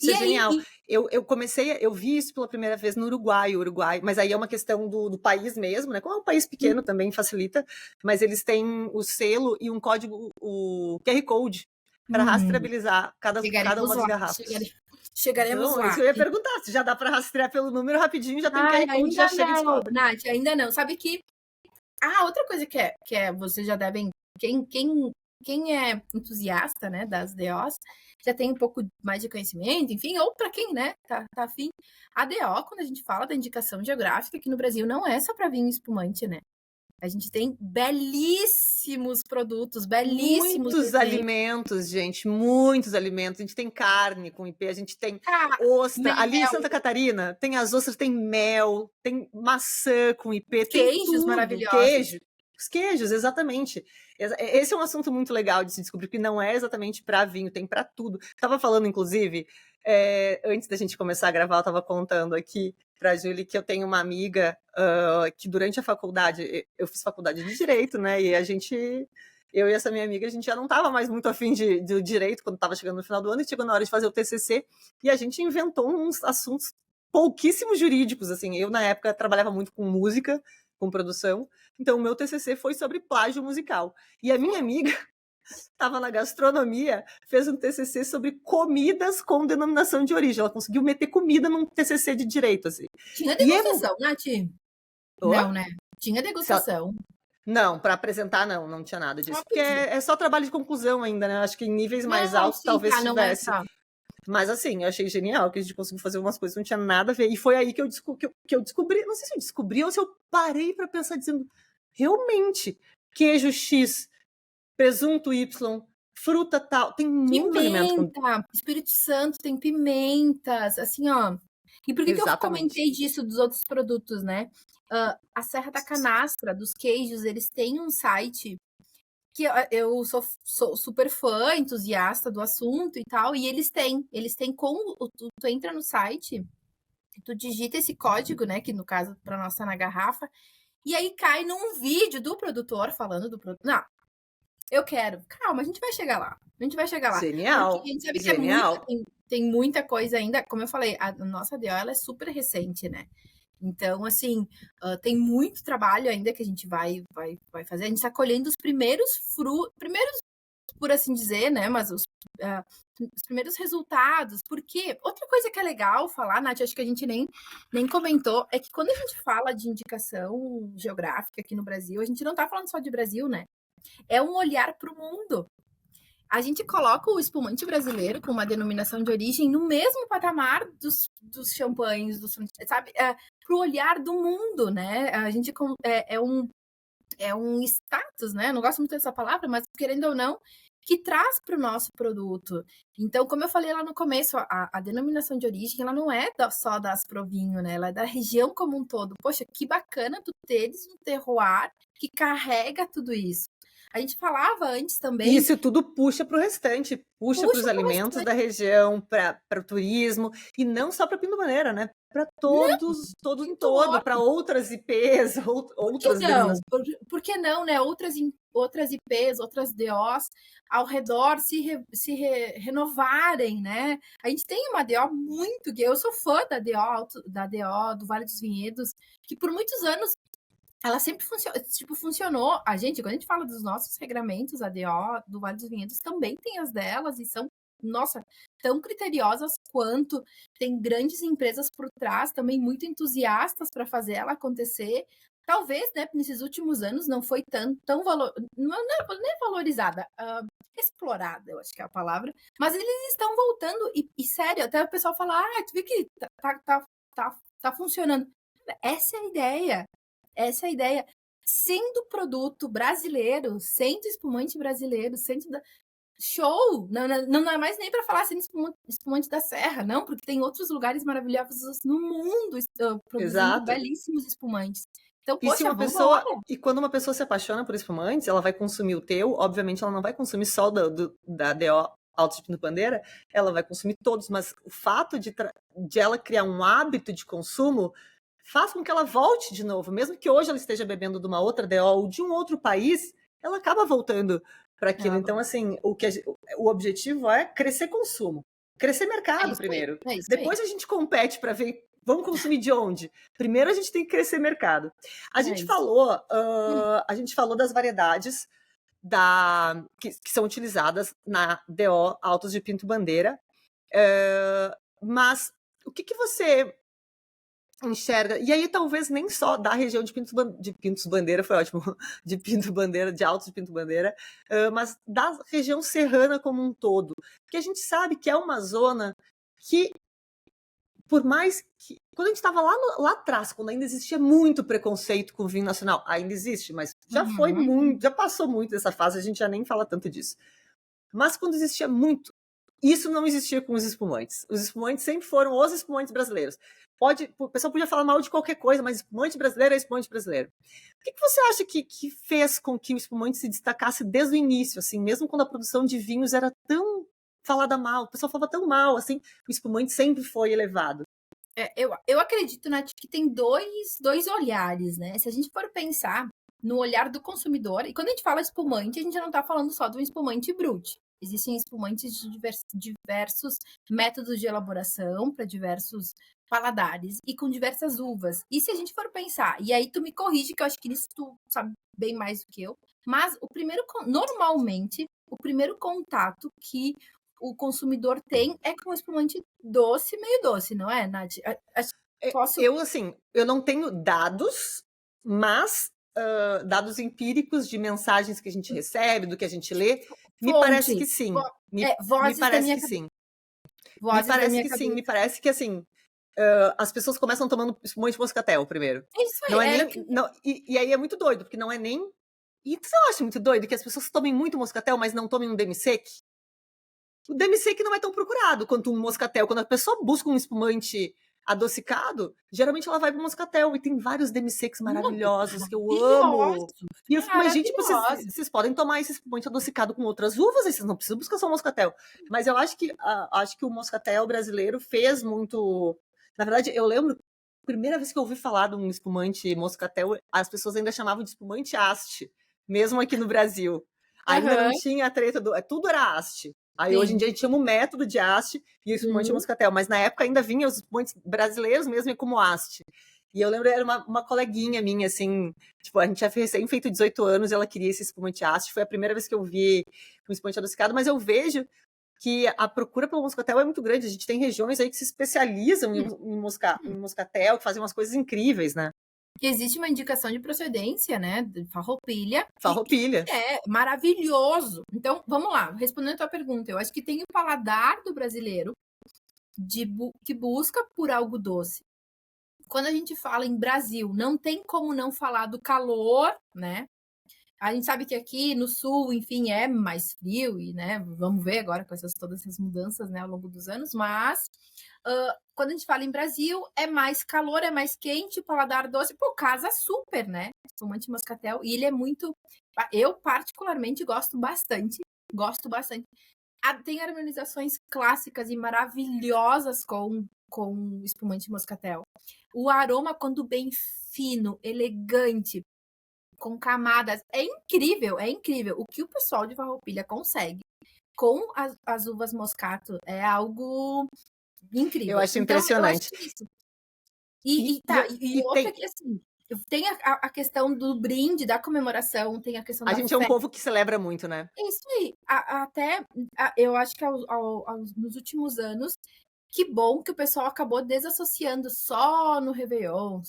Speaker 1: Isso é genial. Eu vi isso pela primeira vez no Uruguai, mas aí é uma questão do país mesmo, né? Como é um país pequeno também facilita, mas eles têm o selo e um código, o QR Code, para rastreabilizar cada uma das garrafas.
Speaker 2: Chegaremos
Speaker 1: Então,
Speaker 2: lá.
Speaker 1: isso eu ia perguntar, se já dá para rastrear pelo número rapidinho, já tem QR Code, já chega e descobre.
Speaker 2: Nath, ainda não. Sabe que... outra coisa que é vocês já devem... Quem é entusiasta, né, das DOs, já tem um pouco mais de conhecimento, enfim, ou para quem, né, tá afim. A DO, quando a gente fala da indicação geográfica aqui no Brasil, não é só para vinho espumante, né? A gente tem belíssimos produtos, belíssimos
Speaker 1: muitos alimentos, gente, muitos alimentos. A gente tem carne com IP, a gente tem ostra. Ali em Santa Catarina, tem as ostras, tem mel, tem maçã com IP, tem
Speaker 2: queijos
Speaker 1: tudo.
Speaker 2: maravilhosos.
Speaker 1: Os queijos, exatamente. Esse é um assunto muito legal de se descobrir, que não é exatamente para vinho, tem para tudo. Estava falando, inclusive, antes da gente começar a gravar, eu estava contando aqui para a Júlia que eu tenho uma amiga que durante a faculdade, eu fiz faculdade de Direito, né? E eu e essa minha amiga, a gente já não estava mais muito afim de direito quando estava chegando no final do ano, e chegou na hora de fazer o TCC, e a gente inventou uns assuntos pouquíssimos jurídicos, assim. Eu, na época, trabalhava muito com música, com produção, então o meu TCC foi sobre plágio musical. E a minha amiga estava na gastronomia, fez um TCC sobre comidas com denominação de origem. Ela conseguiu meter comida num TCC de direito, assim.
Speaker 2: Tinha degustação, Nath? Não, né? Tinha degustação.
Speaker 1: Não, para apresentar não tinha nada disso. Porque é só trabalho de conclusão ainda, né? Acho que em níveis mais altos talvez tivesse. Mas assim, eu achei genial que a gente conseguiu fazer umas coisas que não tinha nada a ver. E foi aí que eu descobri, não sei se eu descobri ou se eu parei para pensar, dizendo, realmente, queijo X, presunto Y, fruta tal, tem muito alimento.
Speaker 2: Espírito Santo tem pimentas, assim, ó. E por que eu comentei disso dos outros produtos, né? A Serra da Canastra, dos queijos, eles têm um site que eu sou super fã, entusiasta do assunto e tal, e eles têm como tu entra no site, tu digita esse código, né, que no caso para nós tá na garrafa, e aí cai num vídeo do produtor falando do produto. Não, eu quero. Calma, a gente vai chegar lá.
Speaker 1: Genial.
Speaker 2: Porque a gente sabe que tem muita coisa ainda, como eu falei, a nossa DO ela é super recente, né? Então, assim, tem muito trabalho ainda que a gente vai fazer. A gente está colhendo os primeiros por assim dizer, né? Mas os primeiros resultados. Porque outra coisa que é legal falar, Nath, acho que a gente nem comentou, é que quando a gente fala de indicação geográfica aqui no Brasil, a gente não está falando só de Brasil, né? É um olhar para o mundo. A gente coloca o espumante brasileiro com uma denominação de origem no mesmo patamar dos champanhes, sabe? Pro olhar do mundo, né? A gente é um status, né? Não gosto muito dessa palavra, mas querendo ou não, que traz para o nosso produto. Então, como eu falei lá no começo, a denominação de origem, ela não é só da Asprovinho, né? Ela é da região como um todo. Poxa, que bacana tu teres um terroir que carrega tudo isso. A gente falava antes também...
Speaker 1: Isso tudo puxa para o restante, puxa para os alimentos da região, para o turismo, e não só para Pinto Bandeira, né? Para todos em todo, para outras IPs, outras
Speaker 2: não? Por que não, né? Outras IPs, outras DOs ao redor se renovarem, né? A gente tem uma DO muito... Eu sou fã da DO do Vale dos Vinhedos, que por muitos anos ela sempre funcionou. A gente, quando a gente fala dos nossos regramentos, a DO do Vale dos Vinhedos também tem as delas e são, nossa, tão criteriosas quanto. Tem grandes empresas por trás, também muito entusiastas para fazer ela acontecer. Talvez, né, nesses últimos anos não foi tão não é valorizada, explorada, eu acho que é a palavra. Mas eles estão voltando e sério, até o pessoal fala, tu vê que tá funcionando. Essa é a ideia. Essa é a ideia. Sendo produto brasileiro, sendo espumante brasileiro, show! Não é mais nem para falar sendo espumante da Serra, não, porque tem outros lugares maravilhosos no mundo produzindo belíssimos espumantes. Então,
Speaker 1: E se
Speaker 2: poxa,
Speaker 1: uma
Speaker 2: vamos
Speaker 1: pessoa,
Speaker 2: embora.
Speaker 1: e quando uma pessoa se apaixona por espumantes, ela vai consumir o teu, obviamente ela não vai consumir só da DO Altos de Pinto Bandeira, ela vai consumir todos, mas o fato de ela criar um hábito de consumo faz com que ela volte de novo, mesmo que hoje ela esteja bebendo de uma outra DO ou de um outro país, ela acaba voltando para aquilo. Então, assim, o objetivo é crescer consumo, crescer
Speaker 2: É
Speaker 1: mercado
Speaker 2: isso aí,
Speaker 1: primeiro.
Speaker 2: é isso aí.
Speaker 1: Depois a gente compete para ver, vamos consumir de onde? Primeiro a gente tem que crescer mercado. A
Speaker 2: É
Speaker 1: gente
Speaker 2: isso.
Speaker 1: falou, a gente falou das variedades que são utilizadas na DO Altos de Pinto Bandeira, mas o que você enxerga? E aí talvez nem só da região de Pintos Bandeira, foi ótimo, de Pinto Bandeira, de Altos de Pinto Bandeira, mas da região serrana como um todo, porque a gente sabe que é uma zona que por mais que. Quando a gente estava lá atrás, quando ainda existia muito preconceito com o vinho nacional, ainda existe, mas já foi muito, já passou muito dessa fase, a gente já nem fala tanto disso. Mas quando existia muito, isso não existia com os espumantes. Os espumantes sempre foram os espumantes brasileiros. O pessoal podia falar mal de qualquer coisa, mas espumante brasileiro é espumante brasileiro. O que você acha que fez com que o espumante se destacasse desde o início, assim, mesmo quando a produção de vinhos era tão falada mal, o pessoal falava tão mal, assim, o espumante sempre foi elevado.
Speaker 2: Eu acredito, Nath, que tem dois olhares, né? Se a gente for pensar no olhar do consumidor, e quando a gente fala espumante, a gente não está falando só de um espumante brut. Existem espumantes de diversos métodos de elaboração para diversos paladares e com diversas uvas. E se a gente for pensar, e aí tu me corrige, que eu acho que isso tu sabe bem mais do que eu, mas normalmente, o primeiro contato que o consumidor tem é com espumante doce, meio doce, não é, Nath? Posso...
Speaker 1: Eu não tenho dados, mas dados empíricos de mensagens que a gente recebe, do que a gente lê, me parece que sim. Me parece que sim. Me parece que sim. Me parece que, assim, as pessoas começam tomando espumante moscatel primeiro.
Speaker 2: Isso aí.
Speaker 1: Não é nem, não, e aí é muito doido, porque não é nem... E você acha muito doido que as pessoas tomem muito moscatel, mas não tomem um demi-sec? O demi-sec não é tão procurado quanto um moscatel. Quando a pessoa busca um espumante adocicado, geralmente ela vai pro moscatel. E tem vários demi-secs maravilhosos que eu amo. Mas, gente, vocês podem tomar esse espumante adocicado com outras uvas, vocês não precisam buscar só o moscatel. Mas eu acho que o moscatel brasileiro fez muito... Na verdade, eu lembro, a primeira vez que eu ouvi falar de um espumante moscatel, as pessoas ainda chamavam de espumante haste, mesmo aqui no Brasil. Ainda não tinha a treta tudo era haste. Aí hoje em dia a gente chama o método de haste e o espumante moscatel, mas na época ainda vinha os espumantes brasileiros mesmo como haste. E eu lembro, era uma coleguinha minha, assim, tipo, a gente já recém feito 18 anos e ela queria esse espumante haste. Foi a primeira vez que eu vi um espumante adocicado, mas eu vejo que a procura pelo moscatel é muito grande. A gente tem regiões aí que se especializam em moscatel, que fazem umas coisas incríveis, né?
Speaker 2: Existe uma indicação de procedência, né? De farroupilha.
Speaker 1: Farroupilha.
Speaker 2: É maravilhoso. Então, vamos lá. Respondendo a tua pergunta, eu acho que tem o paladar do brasileiro que busca por algo doce. Quando a gente fala em Brasil, não tem como não falar do calor, né? A gente sabe que aqui no sul, enfim, é mais frio e, né, vamos ver agora com todas essas mudanças, né, ao longo dos anos, mas quando a gente fala em Brasil, é mais calor, é mais quente, o paladar doce, pô, casa super, né? Espumante moscatel, e ele é muito... Eu, particularmente, gosto bastante. Tem harmonizações clássicas e maravilhosas com espumante moscatel. O aroma, quando bem fino, elegante, com camadas, é incrível, é incrível. O que o pessoal de Farroupilha consegue com as uvas moscato é algo incrível.
Speaker 1: Eu acho impressionante.
Speaker 2: Eu acho isso. E outra que, assim, tem a questão do brinde, da comemoração, tem a questão da
Speaker 1: gente é um povo que celebra muito, né?
Speaker 2: Isso aí. Eu acho que nos últimos anos, que bom que o pessoal acabou desassociando só no Réveillon,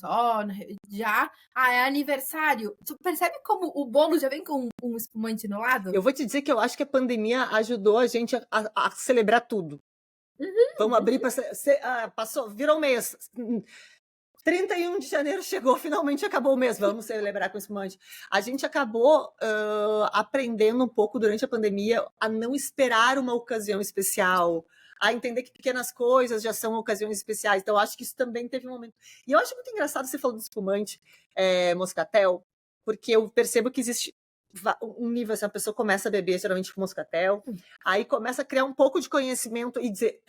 Speaker 2: já. É aniversário. Tu percebe como o bolo já vem com um espumante no lado?
Speaker 1: Eu vou te dizer que eu acho que a pandemia ajudou a gente a celebrar tudo. Vamos abrir para... passou, virou mês. 31 de janeiro chegou, finalmente acabou o mês, vamos celebrar com espumante. A gente acabou aprendendo um pouco durante a pandemia a não esperar uma ocasião especial, a entender que pequenas coisas já são ocasiões especiais. Então, eu acho que isso também teve um momento. E eu acho muito engraçado você falando do espumante moscatel, porque eu percebo que existe um nível, assim, a pessoa começa a beber, geralmente com moscatel, aí começa a criar um pouco de conhecimento e dizer,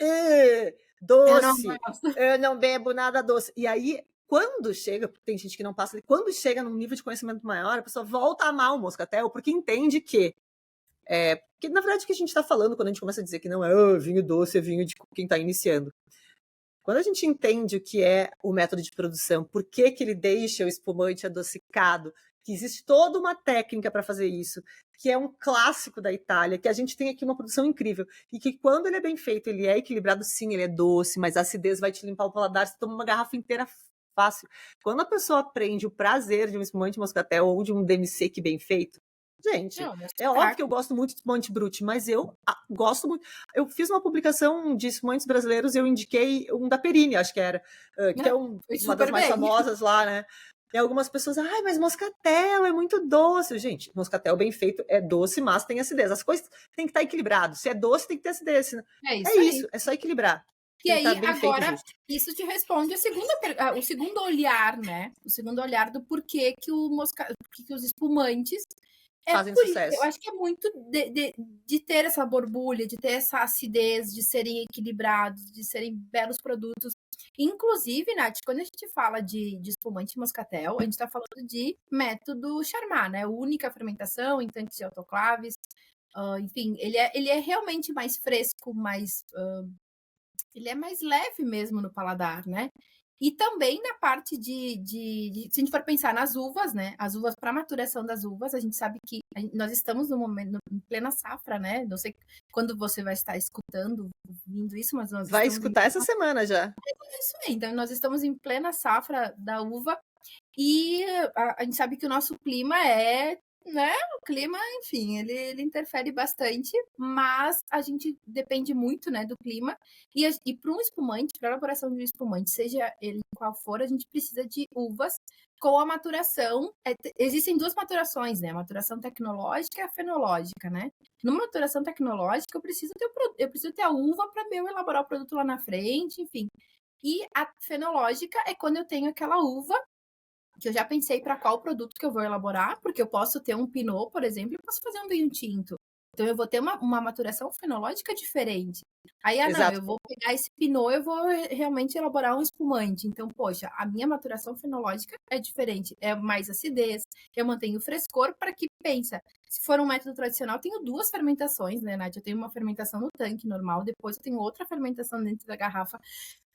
Speaker 1: doce, eu não bebo nada doce. E aí, quando chega, tem gente que não passa, quando chega num nível de conhecimento maior, a pessoa volta a amar o moscatel, porque entende que porque, na verdade, o que a gente está falando quando a gente começa a dizer que não é vinho doce, é vinho de quem está iniciando. Quando a gente entende o que é o método de produção, por que ele deixa o espumante adocicado, que existe toda uma técnica para fazer isso, que é um clássico da Itália, que a gente tem aqui uma produção incrível, e que quando ele é bem feito, ele é equilibrado, sim, ele é doce, mas a acidez vai te limpar o paladar, você toma uma garrafa inteira fácil. Quando a pessoa aprende o prazer de um espumante moscatel ou de um demi-sec bem feito, gente, é óbvio que eu gosto muito de espumante brut, mas eu gosto muito. Eu fiz uma publicação de espumantes brasileiros e eu indiquei um da Perini, acho que era, que é uma das mais famosas lá, né? E algumas pessoas, mas moscatel é muito doce. Gente, moscatel bem feito é doce, mas tem acidez. As coisas têm que estar equilibradas. Se é doce, tem que ter acidez.
Speaker 2: É isso,
Speaker 1: é só equilibrar.
Speaker 2: E aí, agora, isso te responde o segundo olhar, né? O segundo olhar do porquê que os espumantes
Speaker 1: fazem sucesso.
Speaker 2: Eu acho que é muito de ter essa borbulha, de ter essa acidez, de serem equilibrados, de serem belos produtos. Inclusive, Nath, quando a gente fala de espumante moscatel, a gente está falando de método Charmat, né? Única fermentação em tanques de autoclaves. Enfim, ele é realmente mais fresco, ele é mais leve mesmo no paladar, né? E também na parte se a gente for pensar nas uvas, né? As uvas para maturação das uvas, a gente sabe que nós estamos no momento em plena safra, né? Não sei quando você vai estar escutando, ouvindo isso, mas nós
Speaker 1: vai escutar essa semana já.
Speaker 2: É isso aí. Então nós estamos em plena safra da uva e a gente sabe que o nosso clima né? O clima, enfim, ele interfere bastante, mas a gente depende muito, né, do clima. E para um espumante, para a elaboração de um espumante, seja ele qual for, a gente precisa de uvas com a maturação. Existem duas maturações, né? A maturação tecnológica e a fenológica, né? Numa maturação tecnológica, eu preciso ter a uva para eu elaborar o produto lá na frente, enfim. E a fenológica é quando eu tenho aquela uva que eu já pensei para qual produto que eu vou elaborar, porque eu posso ter um pinot, por exemplo, e posso fazer um vinho tinto. Então, eu vou ter uma maturação fenológica diferente. Aí, eu vou pegar esse pinot, eu vou realmente elaborar um espumante. Então, poxa, a minha maturação fenológica é diferente. É mais acidez, eu mantenho o frescor para que, pensa, se for um método tradicional, eu tenho duas fermentações, né, Nath? Eu tenho uma fermentação no tanque normal, depois eu tenho outra fermentação dentro da garrafa,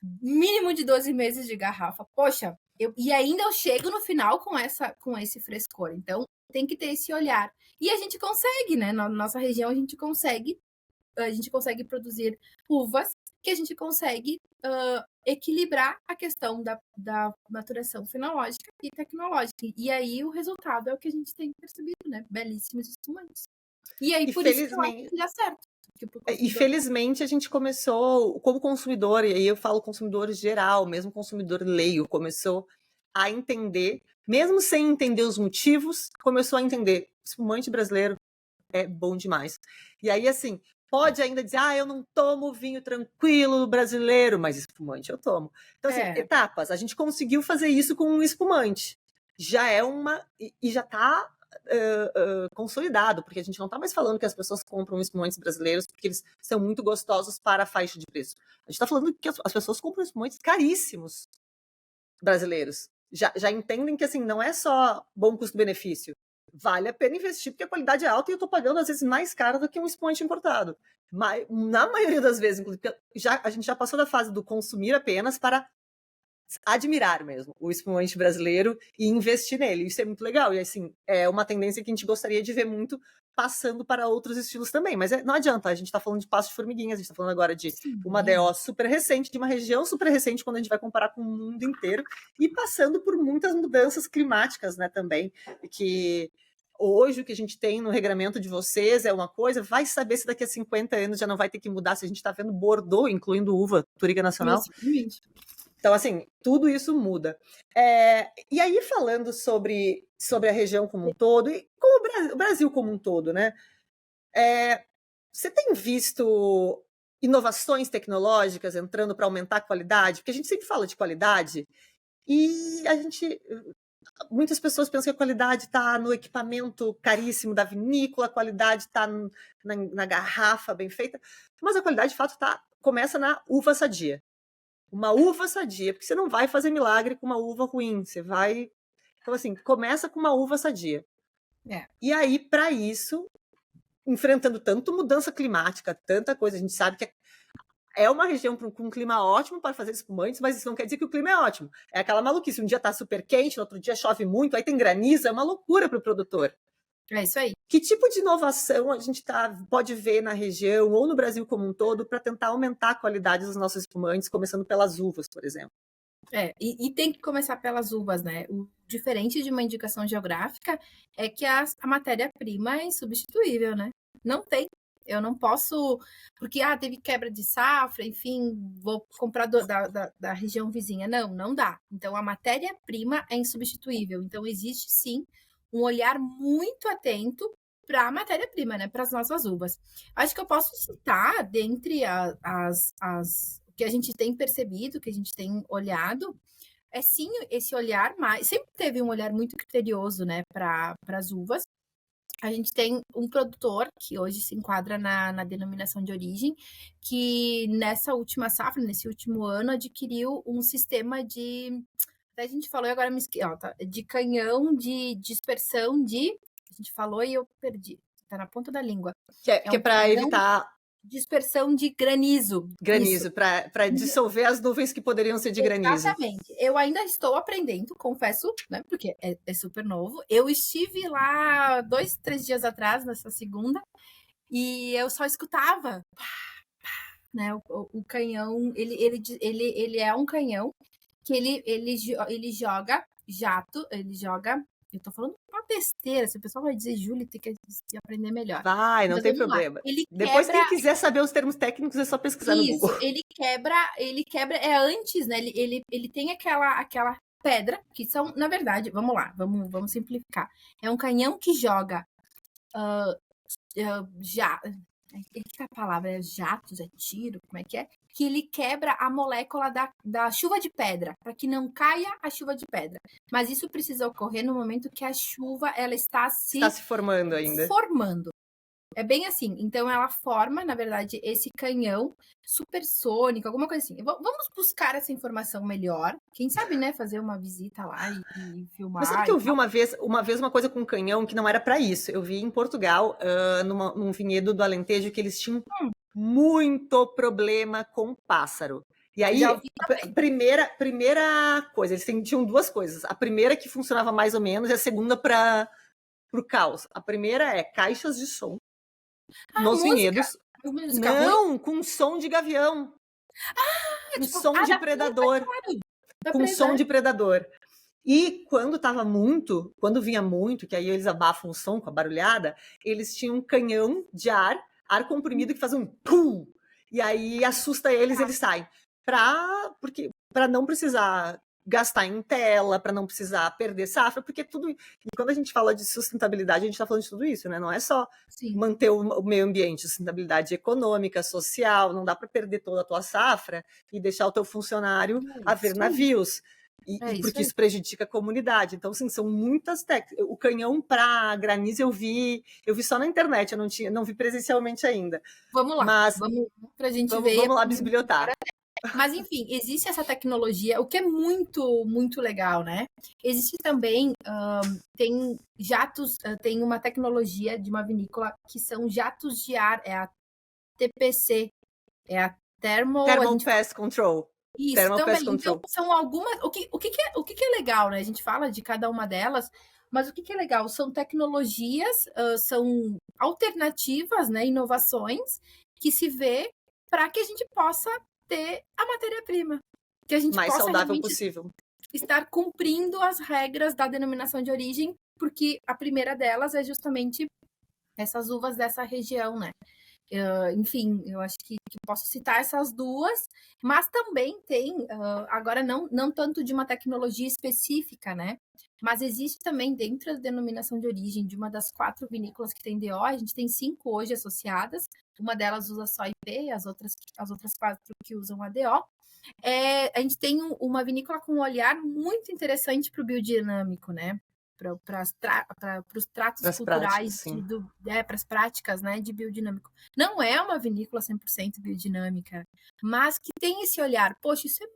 Speaker 2: mínimo de 12 meses de garrafa. Poxa, e ainda eu chego no final com esse frescor. Então, tem que ter esse olhar. E a gente consegue, né? Na nossa região, a gente consegue produzir uvas que a gente consegue equilibrar a questão da maturação fenológica e tecnológica. E aí, o resultado é o que a gente tem percebido, né? Belíssimos espumantes. E aí, por isso que eu acho que dá certo.
Speaker 1: E felizmente a gente começou, como consumidor, e aí eu falo consumidor geral, mesmo consumidor leigo, começou a entender, mesmo sem entender os motivos, começou a entender, espumante brasileiro é bom demais. E aí, assim, pode ainda dizer, eu não tomo vinho tranquilo brasileiro, mas espumante eu tomo. Então, assim, etapas. A gente conseguiu fazer isso com um espumante. Já é e já está consolidado, porque a gente não está mais falando que as pessoas compram espumantes brasileiros porque eles são muito gostosos para a faixa de preço. A gente está falando que as pessoas compram espumantes caríssimos brasileiros. Já entendem que, assim, não é só bom custo-benefício. Vale a pena investir porque a qualidade é alta e eu estou pagando, às vezes, mais caro do que um espumante importado. Mas, na maioria das vezes, inclusive, a gente já passou da fase do consumir apenas para admirar mesmo o espumante brasileiro e investir nele. Isso é muito legal. E, assim, é uma tendência que a gente gostaria de ver muito passando para outros estilos também. Mas não adianta, a gente está falando de Passo de Formiguinhas, a gente está falando agora de uma DO super recente, de uma região super recente, quando a gente vai comparar com o mundo inteiro, e passando por muitas mudanças climáticas, né, também, que hoje o que a gente tem no regramento de vocês é uma coisa, vai saber se daqui a 50 anos já não vai ter que mudar, se a gente está vendo Bordeaux, incluindo uva, Touriga Nacional.
Speaker 2: Exatamente.
Speaker 1: Então, assim, tudo isso muda. E aí, falando sobre a região como um todo, e como o Brasil como um todo, né? Você tem visto inovações tecnológicas entrando para aumentar a qualidade, porque a gente sempre fala de qualidade e muitas pessoas pensam que a qualidade está no equipamento caríssimo da vinícola, a qualidade está na garrafa bem feita, mas a qualidade de fato começa na uva sadia. Uma uva sadia, porque você não vai fazer milagre com uma uva ruim, você vai... Então, assim, começa com uma uva sadia. E aí, para isso, enfrentando tanto mudança climática, tanta coisa, a gente sabe que é uma região com um clima ótimo para fazer espumantes, mas isso não quer dizer que o clima é ótimo. É aquela maluquice, um dia está super quente, no outro dia chove muito, aí tem granizo, é uma loucura para o produtor.
Speaker 2: É isso aí.
Speaker 1: Que tipo de inovação a gente pode ver na região ou no Brasil como um todo para tentar aumentar a qualidade dos nossos espumantes, começando pelas uvas, por exemplo?
Speaker 2: E tem que começar pelas uvas, né? O diferente de uma indicação geográfica é que a matéria-prima é insubstituível, né? Não tem. Eu não posso... Porque, teve quebra de safra, enfim, vou comprar da região vizinha. Não dá. Então, a matéria-prima é insubstituível. Então, existe, sim, um olhar muito atento para a matéria-prima, né? Para as nossas uvas. Acho que eu posso citar, dentre que a gente tem percebido, que a gente tem olhado, é sim esse olhar mais... Sempre teve um olhar muito criterioso, né, para as uvas. A gente tem um produtor que hoje se enquadra na denominação de origem, que nessa última safra, nesse último ano, adquiriu um sistema de... Até a gente falou e agora me esqueci, de canhão de dispersão de... A gente falou e eu perdi. Tá na ponta da língua.
Speaker 1: Que é para evitar...
Speaker 2: Dispersão de granizo.
Speaker 1: Granizo, para dissolver as nuvens que poderiam ser de granizo.
Speaker 2: Exatamente. Eu ainda estou aprendendo, confesso, né? Porque é super novo. Eu estive lá 2, 3 dias atrás, nessa segunda, e eu só escutava, né? O canhão, ele é um canhão que ele joga jato, ele joga... Eu tô falando uma besteira, se o pessoal vai dizer, Júlia, tem que aprender melhor.
Speaker 1: Vai, não tem problema. Depois, quem quiser saber os termos técnicos, é só pesquisar no Google.
Speaker 2: Ele quebra, antes, né? Ele tem aquela pedra, que são, na verdade, vamos lá, vamos simplificar. É um canhão que joga que a palavra é jatos, é tiro, como é que é? Que ele quebra a molécula da chuva de pedra, para que não caia a chuva de pedra. Mas isso precisa ocorrer no momento que a chuva ela está se
Speaker 1: formando ainda.
Speaker 2: É bem assim. Então, ela forma, na verdade, esse canhão supersônico, alguma coisa assim. Vamos buscar essa informação melhor. Quem sabe, né, fazer uma visita lá e filmar.
Speaker 1: Mas sabe que eu vi uma vez uma coisa com um canhão que não era para isso. Eu vi em Portugal, num vinhedo do Alentejo, que eles tinham muito problema com pássaro. E aí, a primeira coisa, eles tinham 2 coisas. A primeira que funcionava mais ou menos e a segunda para o caos. A primeira é caixas de som nos vinhedos. Não, com som de gavião. Com som de predador. Com som de predador. E quando vinha muito, que aí eles abafam o som com a barulhada, eles tinham um canhão de ar comprimido que faz um pum! E aí assusta eles, eles saem. Para não precisar gastar em tela, para não precisar perder safra, porque tudo... E quando a gente fala de sustentabilidade, a gente está falando de tudo isso, né? Não é só manter o meio ambiente, sustentabilidade econômica, social, não dá para perder toda a tua safra e deixar o teu funcionário a ver navios. Porque isso prejudica a comunidade. Então, assim, são muitas técnicas. O canhão para granizo eu vi só na internet, eu não vi presencialmente ainda.
Speaker 2: Vamos lá, vamos pra gente ver.
Speaker 1: Vamos lá bisbilhotar.
Speaker 2: Mas, enfim, existe essa tecnologia, o que é muito, muito legal, né? Existe também, tem jatos, tem uma tecnologia de uma vinícola que são jatos de ar, é a TPC, é a Thermal
Speaker 1: Pest Control.
Speaker 2: Isso, também. Então, são algumas... O que é legal, né? A gente fala de cada uma delas, mas o que é legal? São tecnologias, são alternativas, né? Inovações que se vê para que a gente possa ter a matéria-prima. Que a gente
Speaker 1: mais
Speaker 2: possa
Speaker 1: saudável possível.
Speaker 2: Estar cumprindo as regras da denominação de origem, porque a primeira delas é justamente essas uvas dessa região, né? Enfim, eu acho que posso citar essas duas, mas também tem, agora não tanto de uma tecnologia específica, né? Mas existe também dentro da denominação de origem de uma das 4 vinícolas que tem DO, a gente tem 5 hoje associadas, uma delas usa só IP, as outras 4 que usam ADO. A gente tem uma vinícola com um olhar muito interessante para o biodinâmico, né? Para os tratos
Speaker 1: Das
Speaker 2: culturais,
Speaker 1: práticas, sim.
Speaker 2: para as práticas, né, de biodinâmico. Não é uma vinícola 100% biodinâmica, mas que tem esse olhar. Poxa, isso é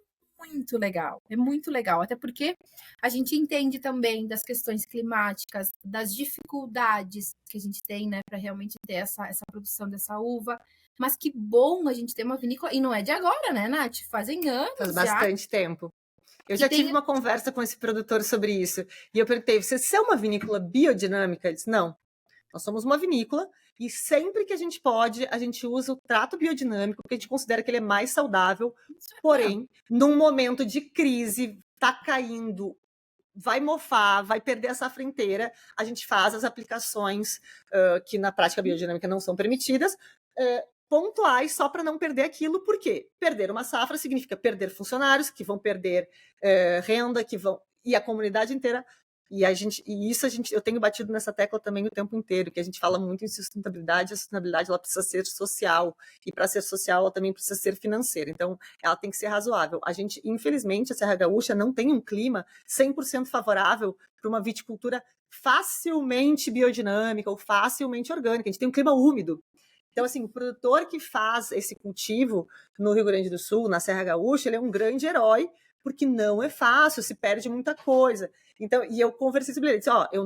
Speaker 2: muito legal, até porque a gente entende também das questões climáticas, das dificuldades que a gente tem, né, para realmente ter essa produção dessa uva. Mas que bom a gente ter uma vinícola, e não é de agora, né, Nath? Fazem
Speaker 1: Faz
Speaker 2: anos já
Speaker 1: bastante tempo. Eu
Speaker 2: que
Speaker 1: já tive
Speaker 2: tem.
Speaker 1: uma conversa com esse produtor sobre isso. E eu perguntei: você é uma vinícola biodinâmica? Ele disse: não, nós somos uma vinícola e sempre que a gente pode, a gente usa o trato biodinâmico, porque a gente considera que ele é mais saudável. Porém, num momento de crise, tá caindo, vai mofar, vai perder a safra inteira, a gente faz as aplicações que na prática biodinâmica não são permitidas, pontuais só para não perder aquilo, porque perder uma safra significa perder funcionários, que vão perder renda, que vão. E a comunidade inteira. Eu tenho batido nessa tecla também o tempo inteiro, que a gente fala muito em sustentabilidade, a sustentabilidade ela precisa ser social, e para ser social ela também precisa ser financeira, então ela tem que ser razoável. A gente, infelizmente, a Serra Gaúcha não tem um clima 100% favorável para uma viticultura facilmente biodinâmica ou facilmente orgânica, a gente tem um clima úmido. Então, assim, o produtor que faz esse cultivo no Rio Grande do Sul, na Serra Gaúcha, ele é um grande herói, porque não é fácil, se perde muita coisa. Então, e eu conversei sobre ele, disse, eu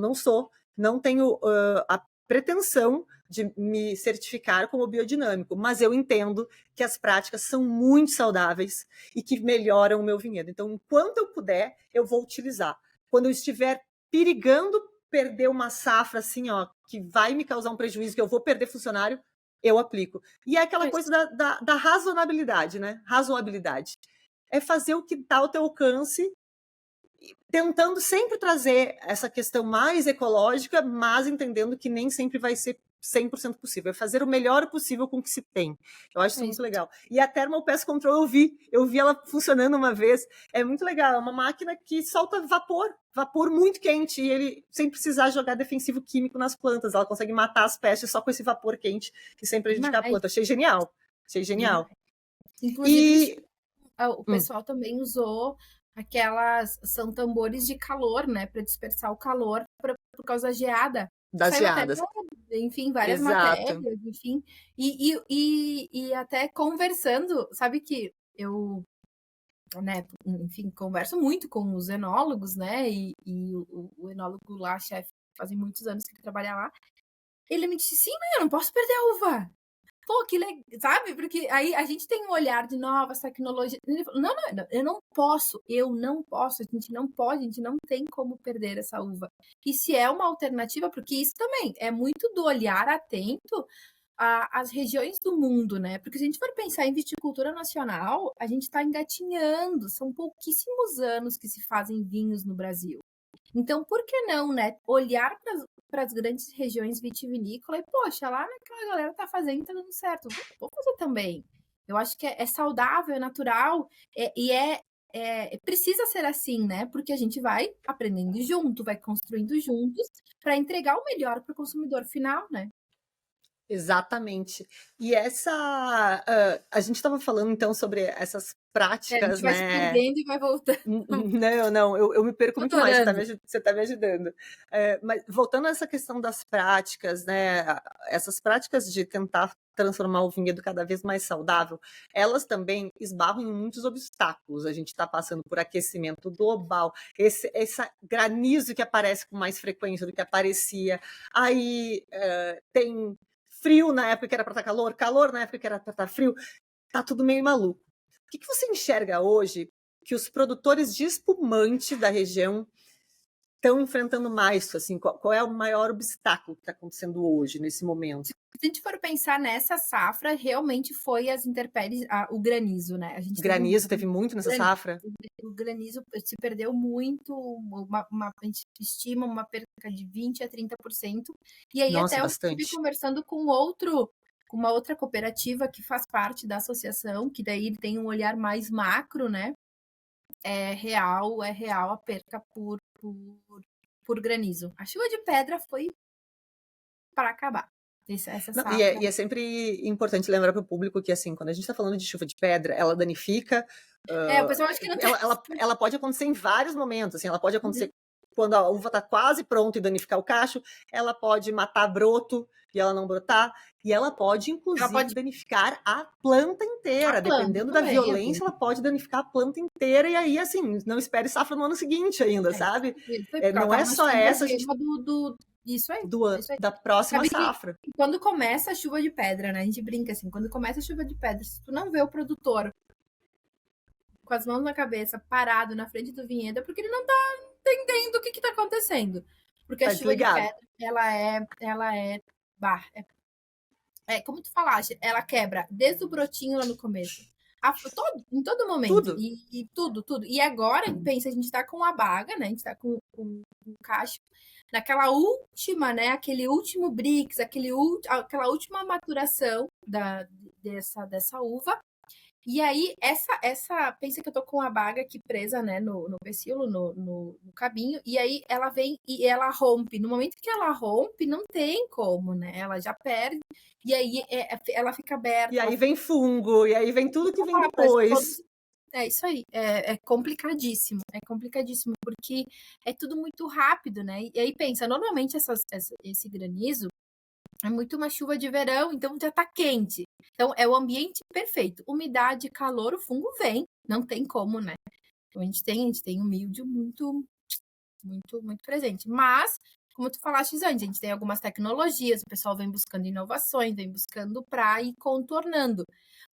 Speaker 1: não tenho a pretensão de me certificar como biodinâmico, mas eu entendo que as práticas são muito saudáveis e que melhoram o meu vinhedo. Então, enquanto eu puder, eu vou utilizar. Quando eu estiver perigando perder uma safra assim, que vai me causar um prejuízo, que eu vou perder funcionário, eu aplico. E é aquela coisa da razonabilidade, né? Razoabilidade. É fazer o que está ao teu alcance, tentando sempre trazer essa questão mais ecológica, mas entendendo que nem sempre vai ser 100% possível. É fazer o melhor possível com o que se tem. Eu acho isso muito legal. E a Thermal Pest Control eu vi ela funcionando uma vez. É muito legal. É uma máquina que solta vapor muito quente, e ele, sem precisar jogar defensivo químico nas plantas, ela consegue matar as pestes só com esse vapor quente que sem prejudicar a planta. Achei genial.
Speaker 2: Inclusive, o pessoal também usou são tambores de calor, né, para dispersar o calor por causa da geada.
Speaker 1: Das geadas.
Speaker 2: Enfim, várias matérias, enfim. E até conversando, sabe que eu, né, enfim, converso muito com os enólogos, né, e o enólogo lá, chefe, fazem muitos anos que ele trabalha lá. Ele me disse, sim, mas eu não posso perder a uva. Pô, que legal, sabe? Porque aí a gente tem um olhar de novas tecnologias. Ele falou, não, eu não posso, a gente não pode, a gente não tem como perder essa uva. E se é uma alternativa, porque isso também é muito do olhar atento às regiões do mundo, né? Porque se a gente for pensar em viticultura nacional, a gente está engatinhando, são pouquíssimos anos que se fazem vinhos no Brasil. Então, por que não, né? Olhar para as grandes regiões vitivinícolas e, poxa, lá naquela galera tá fazendo, tá dando certo. Vou fazer também. Eu acho que é saudável, é natural precisa ser assim, né? Porque a gente vai aprendendo junto, vai construindo juntos para entregar o melhor para o consumidor final, né?
Speaker 1: Exatamente. E a gente estava falando então sobre essas práticas,
Speaker 2: a gente vai se perdendo e vai voltando.
Speaker 1: Não, eu me perco muito mais, você está me ajudando. Mas voltando a essa questão das práticas, né? Essas práticas de tentar transformar o vinhedo cada vez mais saudável, elas também esbarram em muitos obstáculos. A gente está passando por aquecimento global, esse granizo que aparece com mais frequência do que aparecia. Aí tem frio na época que era para estar calor, calor na época que era para estar frio, tá tudo meio maluco. O que você enxerga hoje que os produtores de espumante da região estão enfrentando mais? Assim, qual é o maior obstáculo que está acontecendo hoje, nesse momento?
Speaker 2: Se a gente for pensar nessa safra, realmente foi as intempéries, o granizo, né?
Speaker 1: Granizo teve muito nessa safra?
Speaker 2: O granizo se perdeu muito, a gente estima uma perca de 20% a 30%. E aí
Speaker 1: Nossa,
Speaker 2: até eu
Speaker 1: bastante.
Speaker 2: estive conversando com outro com uma outra cooperativa que faz parte da associação, que daí tem um olhar mais macro, né? É real a perca por granizo. A chuva de pedra foi para acabar. Essa
Speaker 1: Não,
Speaker 2: safra.
Speaker 1: e é sempre importante lembrar para o público que, assim, quando a gente está falando de chuva de pedra, ela danifica.
Speaker 2: O pessoal acha que não tem.
Speaker 1: Ela pode acontecer em vários momentos. Assim, ela pode acontecer quando a uva está quase pronta e danificar o cacho, ela pode matar broto e ela não brotar, e ela pode, inclusive, danificar a planta inteira. Dependendo da violência, ela pode danificar a planta inteira, e aí, assim, não espere safra no ano seguinte ainda, sabe? Não é só essa.
Speaker 2: Isso aí.
Speaker 1: Da próxima safra.
Speaker 2: Quando começa a chuva de pedra, né? A gente brinca assim, quando começa a chuva de pedra, se tu não vê o produtor com as mãos na cabeça, parado na frente do vinhedo, é porque ele não tá entendendo o que tá acontecendo. Porque a chuva de pedra, ela é como tu falaste, ela quebra desde o brotinho lá no começo. Em todo momento. Tudo. E agora, pensa, a gente tá com a baga, né? A gente tá com o cacho. Naquela última, né? Aquele último brix, aquela última maturação dessa uva. E aí, pensa que eu tô com a baga aqui presa, né, no pecíolo, no cabinho, e aí ela vem e ela rompe. No momento que ela rompe, não tem como, né? Ela já perde, e aí ela fica aberta.
Speaker 1: E aí vem fungo, e aí vem tudo que vem depois.
Speaker 2: É isso aí, é complicadíssimo, porque é tudo muito rápido, né? E aí pensa, normalmente esse granizo é muito uma chuva de verão, então já tá quente. Então é o ambiente perfeito. Umidade, calor, o fungo vem, não tem como, né? Então a gente tem um mildio muito presente. Mas, como tu falaste antes, a gente tem algumas tecnologias, o pessoal vem buscando inovações, vem buscando para ir contornando.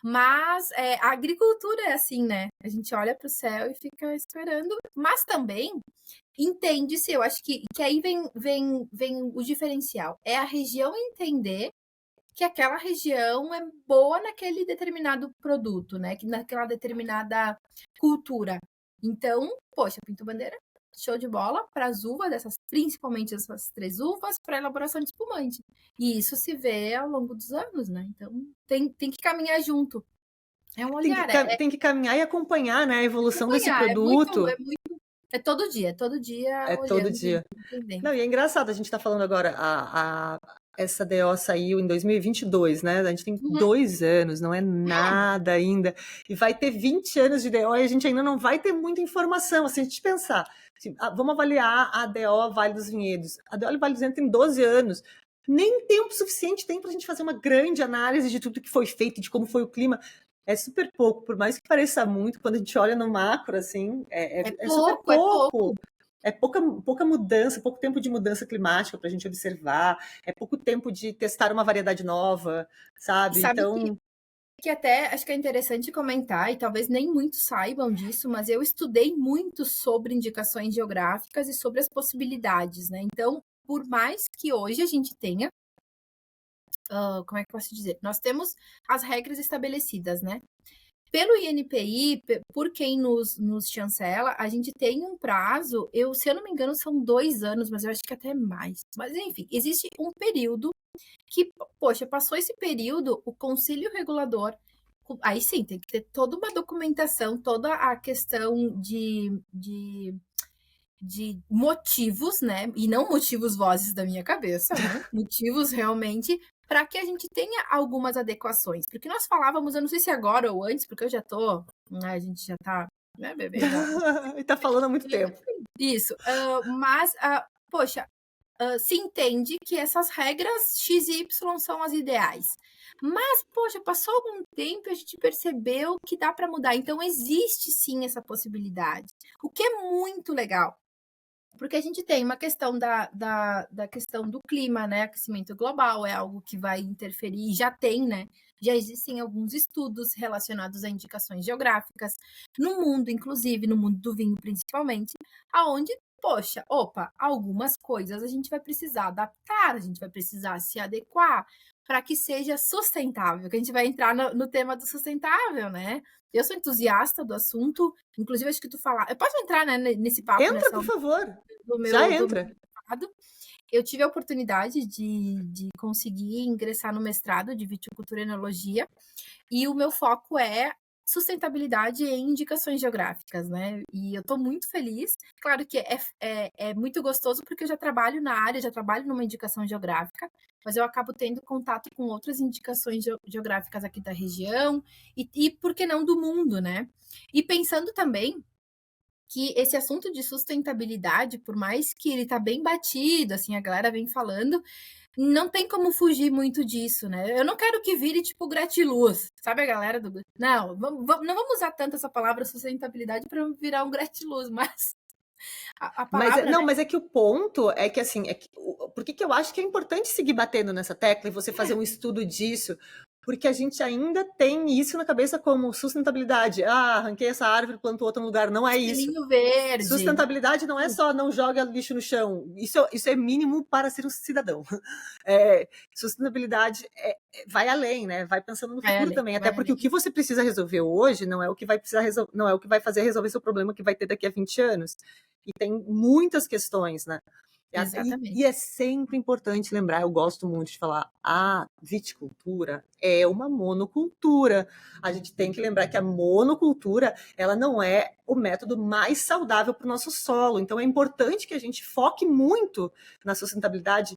Speaker 2: Mas a agricultura é assim, né? A gente olha para o céu e fica esperando, mas também entende-se, eu acho que aí vem o diferencial. É a região entender que aquela região é boa naquele determinado produto, né? Que naquela determinada cultura. Então, poxa, Pinto Bandeira, show de bola para as uvas, principalmente essas 3 uvas, para elaboração de espumante. E isso se vê ao longo dos anos, né? Então, tem que caminhar junto. É um olhar.
Speaker 1: Tem que caminhar e acompanhar, né, a evolução desse produto.
Speaker 2: É todo dia.
Speaker 1: É todo dia. Não, e é engraçado, a gente tá falando agora, essa DO saiu em 2022, né? A gente tem 2 anos, não é nada ainda. E vai ter 20 anos de DO e a gente ainda não vai ter muita informação. Se a gente pensar, assim, vamos avaliar a DO Vale dos Vinhedos. A DO Vale dos Vinhedos tem 12 anos. Nem tempo suficiente tem para a gente fazer uma grande análise de tudo que foi feito, de como foi o clima. É super pouco, por mais que pareça muito, quando a gente olha no macro, assim, é super pouco. É pouca mudança, pouco tempo de mudança climática para a gente observar, é pouco tempo de testar uma variedade nova, sabe? Então,
Speaker 2: que até acho que é interessante comentar, e talvez nem muitos saibam disso, mas eu estudei muito sobre indicações geográficas e sobre as possibilidades, né? Então, por mais que hoje a gente tenha como é que eu posso dizer? Nós temos as regras estabelecidas, né? Pelo INPI, por quem nos chancela, a gente tem um prazo, se eu não me engano, são 2 anos, mas eu acho que até mais. Mas, enfim, existe um período que, poxa, passou esse período, o Conselho Regulador, aí sim, tem que ter toda uma documentação, toda a questão de motivos, né? E não motivos vozes da minha cabeça, né? Motivos realmente para que a gente tenha algumas adequações. Porque nós falávamos, eu não sei se agora ou antes, porque eu já tô, né, a gente já tá, né, bebê?
Speaker 1: E tá falando há muito tempo.
Speaker 2: Isso. Mas, poxa, se entende que essas regras XY são as ideais. Mas, poxa, passou algum tempo e a gente percebeu que dá para mudar. Então, existe sim essa possibilidade. O que é muito legal. Porque a gente tem uma questão da questão do clima, né? Aquecimento global é algo que vai interferir, já tem, né? Já existem alguns estudos relacionados a indicações geográficas no mundo, inclusive no mundo do vinho principalmente, aonde, poxa, algumas coisas a gente vai precisar adaptar, a gente vai precisar se adequar para que seja sustentável, que a gente vai entrar no tema do sustentável, né? Eu sou entusiasta do assunto, inclusive acho que tu falar. Eu posso entrar, né, nesse papo?
Speaker 1: Entra, por favor. Já entra.
Speaker 2: Eu tive a oportunidade de conseguir ingressar no mestrado de viticultura e enologia, e o meu foco é sustentabilidade em indicações geográficas, né? E eu estou muito feliz. Claro que é muito gostoso porque eu já trabalho na área, já trabalho numa indicação geográfica, mas eu acabo tendo contato com outras indicações geográficas aqui da região e por que não do mundo, né? E pensando também que esse assunto de sustentabilidade, por mais que ele tá bem batido, assim, a galera vem falando, não tem como fugir muito disso, né? Eu não quero que vire tipo gratiluz, sabe a galera do. Não, não vamos usar tanto essa palavra sustentabilidade para virar um gratiluz, mas a
Speaker 1: Mas
Speaker 2: palavra,
Speaker 1: não,
Speaker 2: né?
Speaker 1: mas é que o ponto é que assim, por que eu acho que é importante seguir batendo nessa tecla e você fazer um estudo disso? Porque a gente ainda tem isso na cabeça como sustentabilidade. Ah, arranquei essa árvore, planto outra no lugar. Não é isso.
Speaker 2: Selinho verde.
Speaker 1: Sustentabilidade não é só não joga lixo no chão. Isso é mínimo para ser um cidadão. Sustentabilidade vai além, né? Vai pensando no
Speaker 2: Vai
Speaker 1: futuro
Speaker 2: além,
Speaker 1: também. Até
Speaker 2: vai
Speaker 1: porque o
Speaker 2: além.
Speaker 1: que você precisa resolver hoje não é o que vai precisar não é o que vai fazer resolver seu problema que vai ter daqui a 20 anos. E tem muitas questões, né? E
Speaker 2: Exatamente.
Speaker 1: é sempre importante lembrar, eu gosto muito de falar, a viticultura é uma monocultura. A gente tem que lembrar que a monocultura, ela não é o método mais saudável para o nosso solo. Então é importante que a gente foque muito na sustentabilidade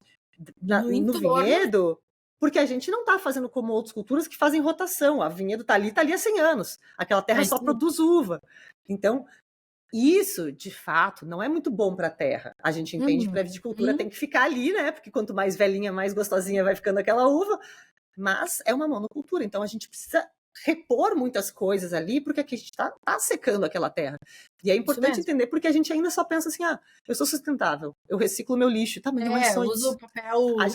Speaker 1: no
Speaker 2: Muito bom.
Speaker 1: vinhedo, porque a gente não está fazendo como outras culturas que fazem rotação. A vinhedo está ali há 100 anos. Aquela terra só produz uva. Então, isso, de fato, não é muito bom para a terra. A gente entende que a viticultura tem que ficar ali, né? Porque quanto mais velhinha, mais gostosinha vai ficando aquela uva. Mas é uma monocultura, então a gente precisa repor muitas coisas ali, porque aqui a gente está secando aquela terra. E é importante entender porque a gente ainda só pensa assim, ah, eu sou sustentável, eu reciclo meu lixo, tá, mas não é só
Speaker 2: eu
Speaker 1: isso.
Speaker 2: uso papel.
Speaker 1: A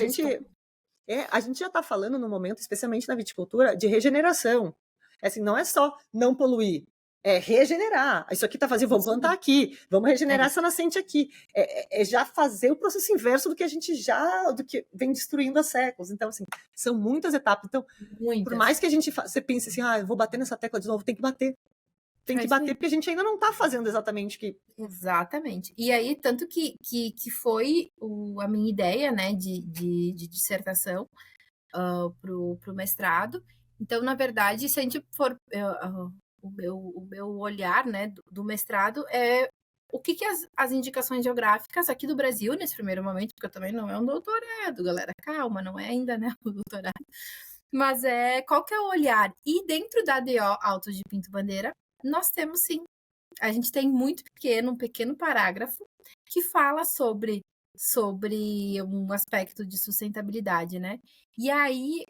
Speaker 1: gente já está falando no momento, especialmente na viticultura, de regeneração. Assim, não é só não poluir, é regenerar. Isso aqui está vazio, vamos plantar aqui, vamos regenerar essa nascente aqui. É já fazer o processo inverso do que a gente do que vem destruindo há séculos. Então, assim, são muitas etapas. Então, por mais que você pense assim, eu vou bater nessa tecla de novo, tem que bater. Tem que bater, porque a gente ainda não está fazendo exatamente o que.
Speaker 2: Exatamente. E aí, tanto que foi a minha ideia, né, de dissertação para o mestrado. Então, na verdade, se a gente for. O meu olhar, né, do mestrado é o que as indicações geográficas aqui do Brasil, nesse primeiro momento, porque também não é um doutorado, galera, calma, não é ainda, né, o doutorado. Mas qual que é o olhar? E dentro da DO Altos de Pinto Bandeira, nós temos sim. A gente tem muito pequeno, um pequeno parágrafo que fala sobre um aspecto de sustentabilidade, né? E aí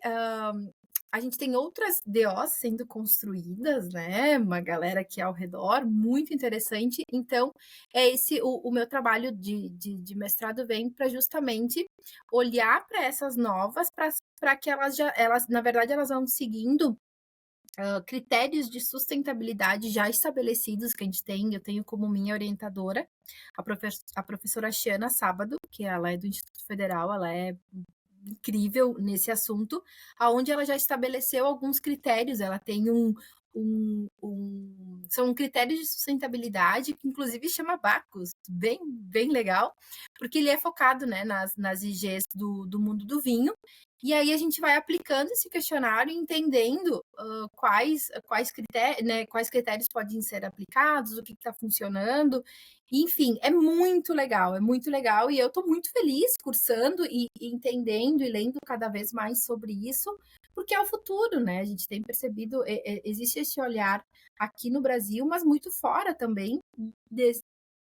Speaker 2: a gente tem outras DOs sendo construídas, né? Uma galera aqui ao redor, muito interessante. Então, é esse o meu trabalho de mestrado vem para justamente olhar para essas novas, para que elas, na verdade, elas vão seguindo critérios de sustentabilidade já estabelecidos que a gente tem. Eu tenho como minha orientadora a professora Xiana Sábado, que ela é do Instituto Federal, ela é incrível nesse assunto, aonde ela já estabeleceu alguns critérios. Ela tem são critérios de sustentabilidade que inclusive chama Bacus, bem legal, porque ele é focado, né, nas IGs do mundo do vinho. E aí a gente vai aplicando esse questionário, entendendo quais critérios, né, quais critérios podem ser aplicados, o que está funcionando. Enfim, é muito legal, e eu estou muito feliz cursando e entendendo e lendo cada vez mais sobre isso, porque é o futuro, né? A gente tem percebido, existe esse olhar aqui no Brasil, mas muito fora também.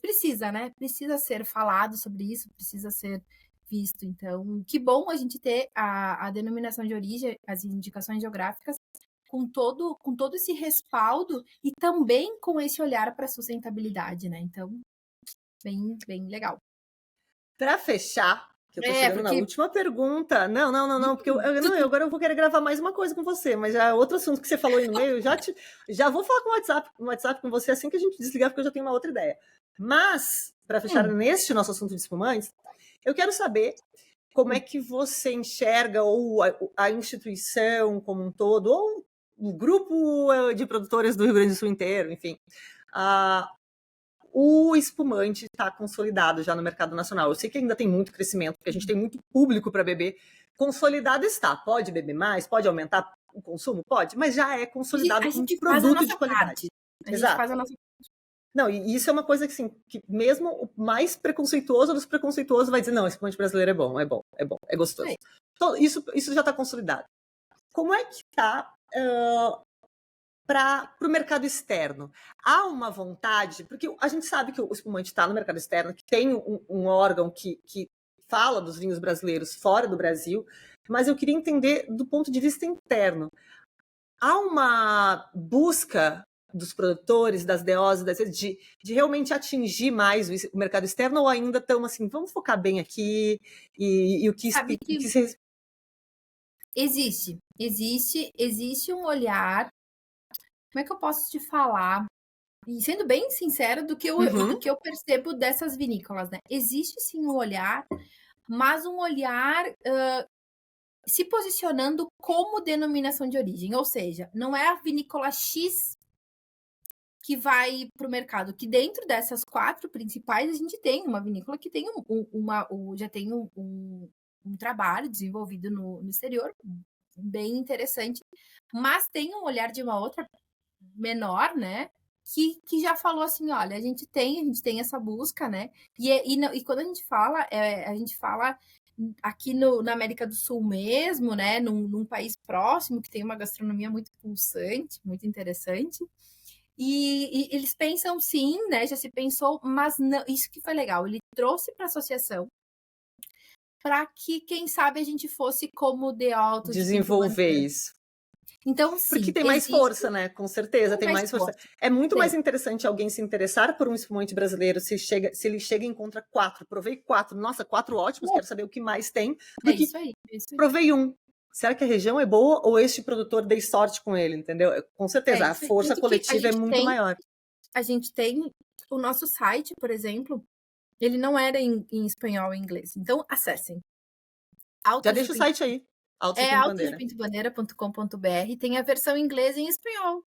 Speaker 2: Precisa, né? Precisa ser falado sobre isso, precisa ser visto. Então, que bom a gente ter a denominação de origem, as indicações geográficas, com todo esse respaldo e também com esse olhar para a sustentabilidade, né? Então, bem legal.
Speaker 1: Para fechar, que eu tô chegando na última pergunta. Não, porque agora eu vou querer gravar mais uma coisa com você, mas já é outro assunto que você falou aí no meio, já vou falar com o WhatsApp com você assim que a gente desligar, porque eu já tenho uma outra ideia. Mas, para fechar neste nosso assunto de espumantes, eu quero saber como é que você enxerga, ou a instituição como um todo, ou o grupo de produtores do Rio Grande do Sul inteiro, enfim, o espumante está consolidado já no mercado nacional? Eu sei que ainda tem muito crescimento, porque a gente tem muito público para beber. Consolidado está. Pode beber mais? Pode aumentar o consumo? Pode, mas já é consolidado como um produto de qualidade.
Speaker 2: A gente faz a nossa.
Speaker 1: Não, e isso é uma coisa que, assim, que mesmo o mais preconceituoso dos preconceituosos vai dizer, não, espumante brasileiro é gostoso. Então, isso já está consolidado. Como é que está para o mercado externo? Há uma vontade, porque a gente sabe que o espumante está no mercado externo, que tem um órgão que fala dos vinhos brasileiros fora do Brasil, mas eu queria entender do ponto de vista interno. Há uma busca dos produtores, das DOs, de realmente atingir mais o mercado externo, ou ainda estão assim, vamos focar bem aqui e o que...
Speaker 2: Existe um olhar, como é que eu posso te falar? E sendo bem sincera do que eu percebo dessas vinícolas, né? Existe sim um olhar, mas um olhar se posicionando como denominação de origem, ou seja, não é a vinícola X que vai para o mercado, que dentro dessas 4 principais a gente tem uma vinícola que tem já tem um trabalho desenvolvido no exterior, bem interessante, mas tem um olhar de uma outra menor, né, que já falou assim, olha, a gente tem essa busca, né, e quando a gente fala aqui na América do Sul mesmo, né, num país próximo que tem uma gastronomia muito pulsante, muito interessante. E eles pensam sim, né? Já se pensou, mas não, isso que foi legal. Ele trouxe para a associação para que, quem sabe, a gente fosse como The Autos
Speaker 1: desenvolver isso.
Speaker 2: Então, sim.
Speaker 1: Porque tem mais força, né? Com certeza, tem mais força. É muito mais interessante alguém se interessar por um espumante brasileiro se ele chega e encontra 4. Provei 4. Nossa, 4 ótimos, quero saber o que mais tem.
Speaker 2: É isso aí.
Speaker 1: Provei 1. Será que a região é boa ou este produtor dei sorte com ele, entendeu? Com certeza, a força coletiva é muito maior.
Speaker 2: A gente tem o nosso site, por exemplo, ele não era em espanhol e inglês. Então, acessem.
Speaker 1: Já deixa o site aí.
Speaker 2: autosdepintobandeira.com.br, tem a versão em inglês e em espanhol.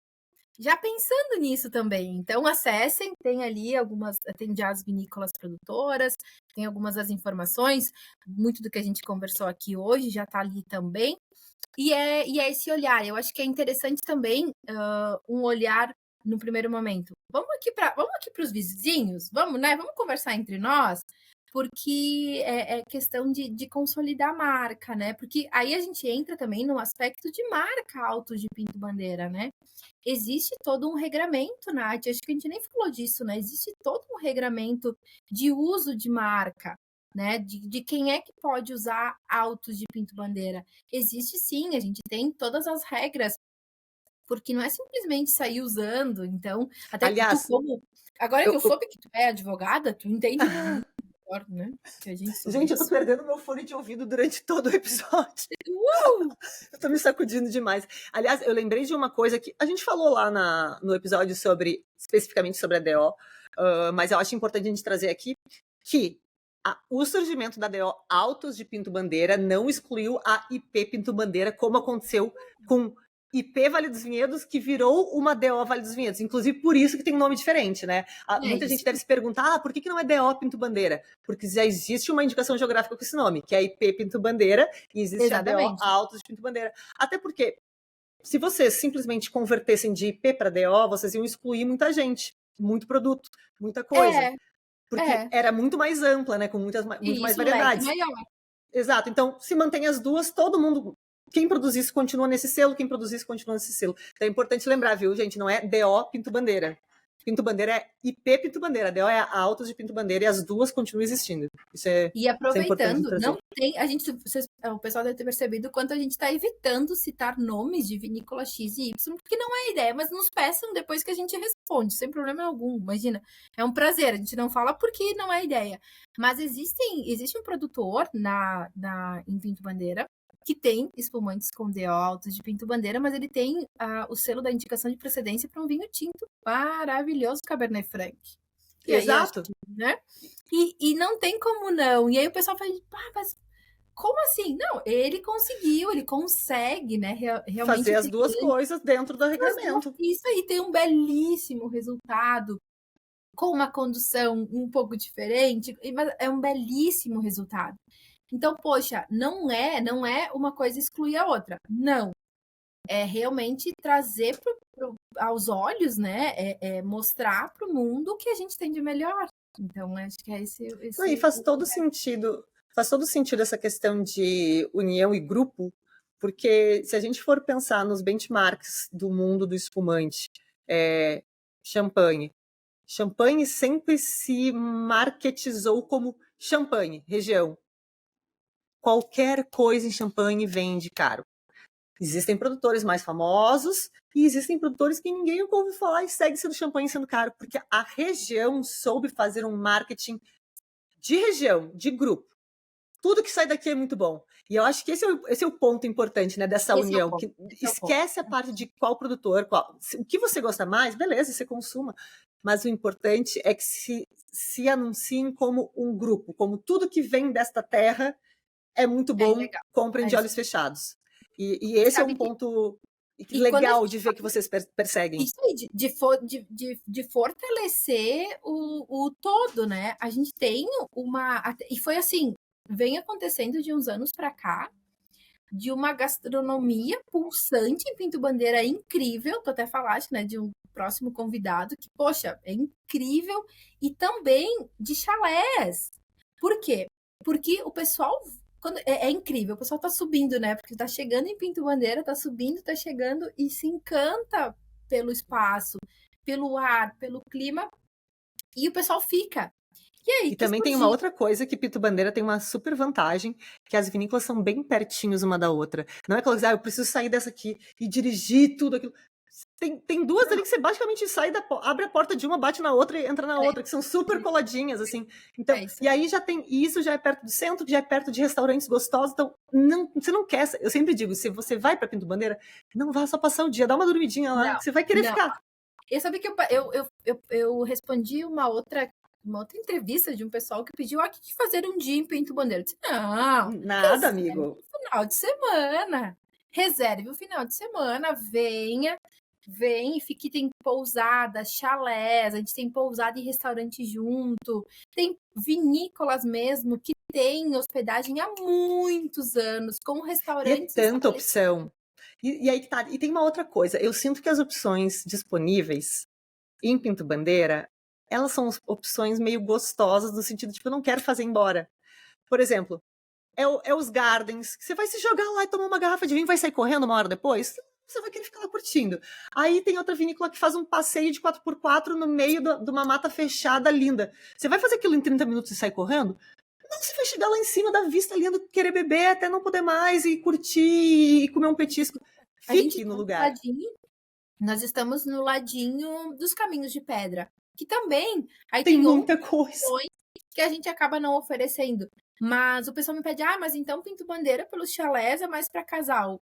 Speaker 2: Já pensando nisso também. Então, acessem, tem ali tem já as vinícolas produtoras, tem algumas das informações, muito do que a gente conversou aqui hoje já está ali também. E é esse olhar. Eu acho que é interessante também um olhar no primeiro momento. Vamos aqui para os vizinhos? Vamos, né? Vamos conversar entre nós? Porque é questão de consolidar a marca, né? Porque aí a gente entra também no aspecto de marca Autos de Pinto Bandeira, né? Existe todo um regramento, Nath, acho que a gente nem falou disso, né? Existe todo um regramento de uso de marca, né? De quem é que pode usar Autos de Pinto Bandeira. Existe sim, a gente tem todas as regras, porque não é simplesmente sair usando, então... Até
Speaker 1: aliás,
Speaker 2: agora que eu soube que tu é advogada, tu entende melhor, né? Que
Speaker 1: gente, eu tô perdendo meu fone de ouvido durante todo o episódio. Eu tô me sacudindo demais. Aliás, eu lembrei de uma coisa que a gente falou lá no episódio especificamente sobre a DO, mas eu acho importante a gente trazer aqui que o surgimento da DO Autos de Pinto Bandeira não excluiu a IP Pinto Bandeira, como aconteceu com IP Vale dos Vinhedos, que virou uma DO Vale dos Vinhedos. Inclusive, por isso que tem um nome diferente, né? Muita gente deve se perguntar, por que não é DO Pinto Bandeira? Porque já existe uma indicação geográfica com esse nome, que é IP Pinto Bandeira, e existe a DO Autos de Pinto Bandeira. Até porque, se vocês simplesmente convertessem de IP para DO, vocês iam excluir muita gente, muito produto, muita coisa. Porque era muito mais ampla, né? Com muito mais variedades. Exato. Então, se mantém as duas, todo mundo... Quem produzisse continua nesse selo, quem produzisse continua nesse selo. Então é importante lembrar, viu, gente? Não é DO Pinto Bandeira. Pinto Bandeira é IP Pinto Bandeira. DO é a Autos de Pinto Bandeira e as duas continuam existindo.
Speaker 2: E aproveitando, não tem, o pessoal deve ter percebido o quanto a gente está evitando citar nomes de vinícola X e Y, porque não é ideia, mas nos peçam depois que a gente responde, sem problema algum. Imagina, é um prazer, a gente não fala porque não é ideia. Mas existe um produtor em Pinto Bandeira que tem espumantes com DO Autos de Pinto Bandeira, mas ele tem o selo da indicação de procedência para um vinho tinto maravilhoso, Cabernet Franc.
Speaker 1: Exato.
Speaker 2: Aí, né? E não tem como não. E aí o pessoal fala, mas como assim? Não, ele consegue, né? Realmente
Speaker 1: fazer as duas coisas dentro do regulamento.
Speaker 2: Isso aí tem um belíssimo resultado com uma condução um pouco diferente, mas é um belíssimo resultado. Então, poxa, não é uma coisa excluir a outra. Não. É realmente trazer aos olhos, né? Mostrar para o mundo o que a gente tem de melhor. Então, acho que é esse.
Speaker 1: Não, e faz todo sentido essa questão de união e grupo, porque se a gente for pensar nos benchmarks do mundo do espumante, champanhe. Champanhe sempre se marketizou como champanhe, região. Qualquer coisa em champanhe vende caro. Existem produtores mais famosos e existem produtores que ninguém ouve falar e segue sendo champanhe sendo caro, porque a região soube fazer um marketing de região, de grupo. Tudo que sai daqui é muito bom. E eu acho que esse é o ponto importante, né, dessa união. Que esquece a parte de qual produtor, o que você gosta mais, beleza, você consuma. Mas o importante é que se anunciem como um grupo, como tudo que vem desta terra é muito bom, comprem de olhos fechados. E esse é um ponto legal de ver que vocês perseguem.
Speaker 2: Isso aí, de fortalecer o todo, né? A gente tem e foi assim, vem acontecendo de uns anos para cá, de uma gastronomia pulsante em Pinto Bandeira incrível, tu até falaste, né, de um próximo convidado, que, poxa, é incrível, e também de chalés. Por quê? Porque o pessoal, é incrível, o pessoal tá subindo, né, porque tá chegando em Pinto Bandeira, tá subindo, tá chegando, e se encanta pelo espaço, pelo ar, pelo clima, e o pessoal fica.
Speaker 1: E também tem uma outra coisa que Pinto Bandeira tem uma super vantagem, que as vinícolas são bem pertinhos uma da outra. Não é aquela coisa, eu preciso sair dessa aqui e dirigir tudo aquilo. Tem duas ali que você basicamente abre a porta de uma, bate na outra e entra na outra, que são super coladinhas, assim. Então, e aí isso já é perto do centro, já é perto de restaurantes gostosos, então você não quer, eu sempre digo, se você vai para Pinto Bandeira, não vá só passar o dia, dá uma dormidinha lá, que você vai querer ficar.
Speaker 2: Eu sabia que eu respondi uma outra entrevista de um pessoal que pediu que fazer um dia em Pinto Bandeira. Eu disse, não,
Speaker 1: nada, amigo.
Speaker 2: Final de semana. Reserve o final de semana, vem e fique, tem pousada, chalés, a gente tem pousada e restaurante junto, tem vinícolas mesmo que tem hospedagem há muitos anos, com restaurantes.
Speaker 1: E é tanta opção. E aí tá. E tem uma outra coisa, eu sinto que as opções disponíveis em Pinto Bandeira, elas são opções meio gostosas, no sentido de, tipo, eu não quero fazer embora. Por exemplo, é os gardens, que você vai se jogar lá e tomar uma garrafa de vinho e vai sair correndo uma hora depois, você vai querer ficar lá curtindo. Aí tem outra vinícola que faz um passeio de 4x4 no meio de uma mata fechada linda. Você vai fazer aquilo em 30 minutos e sair correndo? Não, você vai chegar lá em cima da vista linda, querer beber até não poder mais e curtir e comer um petisco. Fique no lugar.
Speaker 2: Nós estamos no ladinho dos Caminhos de Pedra, que também aí
Speaker 1: tem muita coisa
Speaker 2: que a gente acaba não oferecendo. Mas o pessoal me pede, mas então Pinto Bandeira pelos chalés é mais para casal.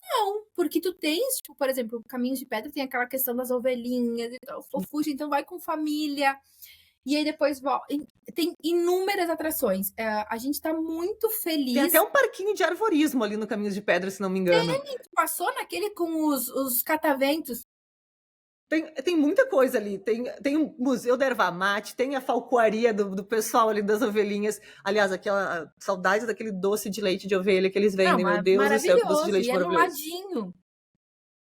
Speaker 2: Não, porque tu tens, tipo, por exemplo, Caminhos de Pedra tem aquela questão das ovelhinhas e tal, fofuxa, então vai com família. E aí depois tem inúmeras atrações. A gente tá muito feliz.
Speaker 1: Tem até um parquinho de arvorismo ali no Caminhos de Pedra, se não me engano.
Speaker 2: Passou naquele com os cataventos.
Speaker 1: Tem muita coisa ali. Tem o Museu da Erva Mate, tem a falcoaria do pessoal ali das ovelhinhas. Aliás, aquela saudade daquele doce de leite de ovelha que eles vendem. Meu Deus do céu, que doce de leite maravilhoso.
Speaker 2: Ladinho.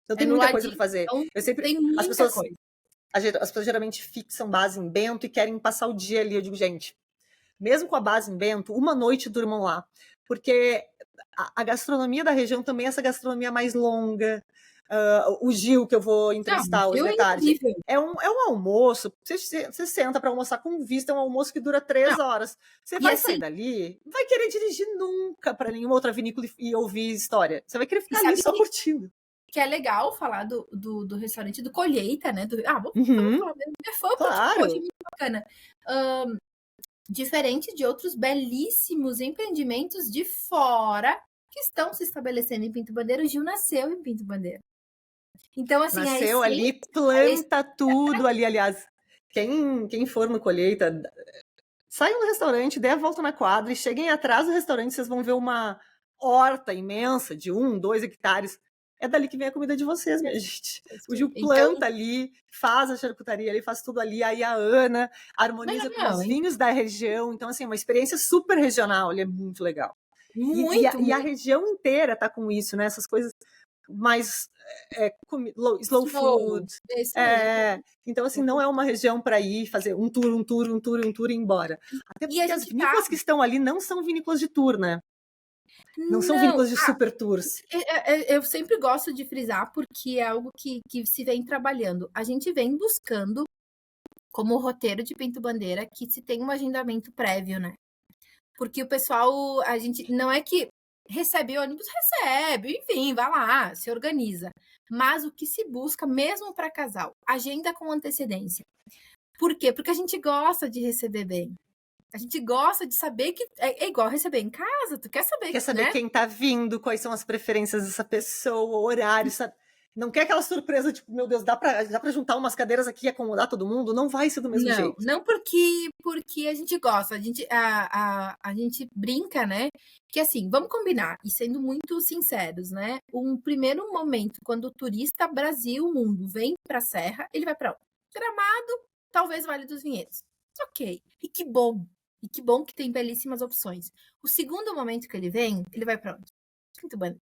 Speaker 1: Então tem muita coisa para fazer.
Speaker 2: Então, tem muita coisa.
Speaker 1: As pessoas geralmente fixam base em Bento e querem passar o dia ali. Eu digo, gente, mesmo com a base em Bento, uma noite durmam lá. Porque a gastronomia da região também é essa gastronomia mais longa. O Gil, que eu vou entrevistar hoje de tarde, é um almoço. Você senta para almoçar com vista, é um almoço que dura 3 horas. Você vai sair dali, não vai querer dirigir nunca para nenhuma outra vinícola e ouvir história. Você vai querer ficar ali só curtindo.
Speaker 2: Que é legal falar do restaurante do Colheita, né? Vamos falar mesmo. É fã,
Speaker 1: claro.
Speaker 2: Porque, poxa, muito bacana. Diferente de outros belíssimos empreendimentos de fora que estão se estabelecendo em Pinto Bandeira, o Gil nasceu em Pinto Bandeira. Então, assim,
Speaker 1: nasceu ali, planta tudo ali, aliás. Quem for no Colheita, saiam do restaurante, dê a volta na quadra e cheguem atrás do restaurante, vocês vão ver uma horta imensa de 1, 2 hectares. é dali que vem a comida de vocês, minha gente. O Gil
Speaker 2: Então,
Speaker 1: planta ali, faz a charcutaria, ele faz tudo ali, aí a Ana harmoniza com os vinhos da região. Então, assim, uma experiência super regional, ele é muito legal. E a região inteira tá com isso, né? Essas coisas mais slow food. Então, assim, não é uma região para ir fazer um tour e ir embora. Até porque as vinícolas que estão ali não são vinícolas de tour, né? Não são vinícolas de super tours.
Speaker 2: Eu sempre gosto de frisar, porque é algo que se vem trabalhando. A gente vem buscando, como roteiro de Pinto Bandeira, que se tem um agendamento prévio, né? Porque o pessoal, a gente, não é que recebe ônibus, recebe, enfim, vai lá, se organiza. Mas o que se busca, mesmo para casal, agenda com antecedência. Por quê? Porque a gente gosta de receber bem. A gente gosta de saber que é igual receber em casa, tu quer saber,
Speaker 1: né? Quem tá vindo, quais são as preferências dessa pessoa, horário, sabe? Não quer aquela surpresa, tipo, meu Deus, dá pra juntar umas cadeiras aqui e acomodar todo mundo? Não vai ser do mesmo jeito.
Speaker 2: Não porque a gente gosta, a gente brinca, né? Que assim, vamos combinar, e sendo muito sinceros, né? Um primeiro momento, quando o turista Brasil, mundo, vem pra Serra, ele vai pra onde? Gramado, talvez Vale dos Vinhedos. Ok. E que bom que tem belíssimas opções. O segundo momento que ele vem, ele vai pra onde? Pinto Bandeira.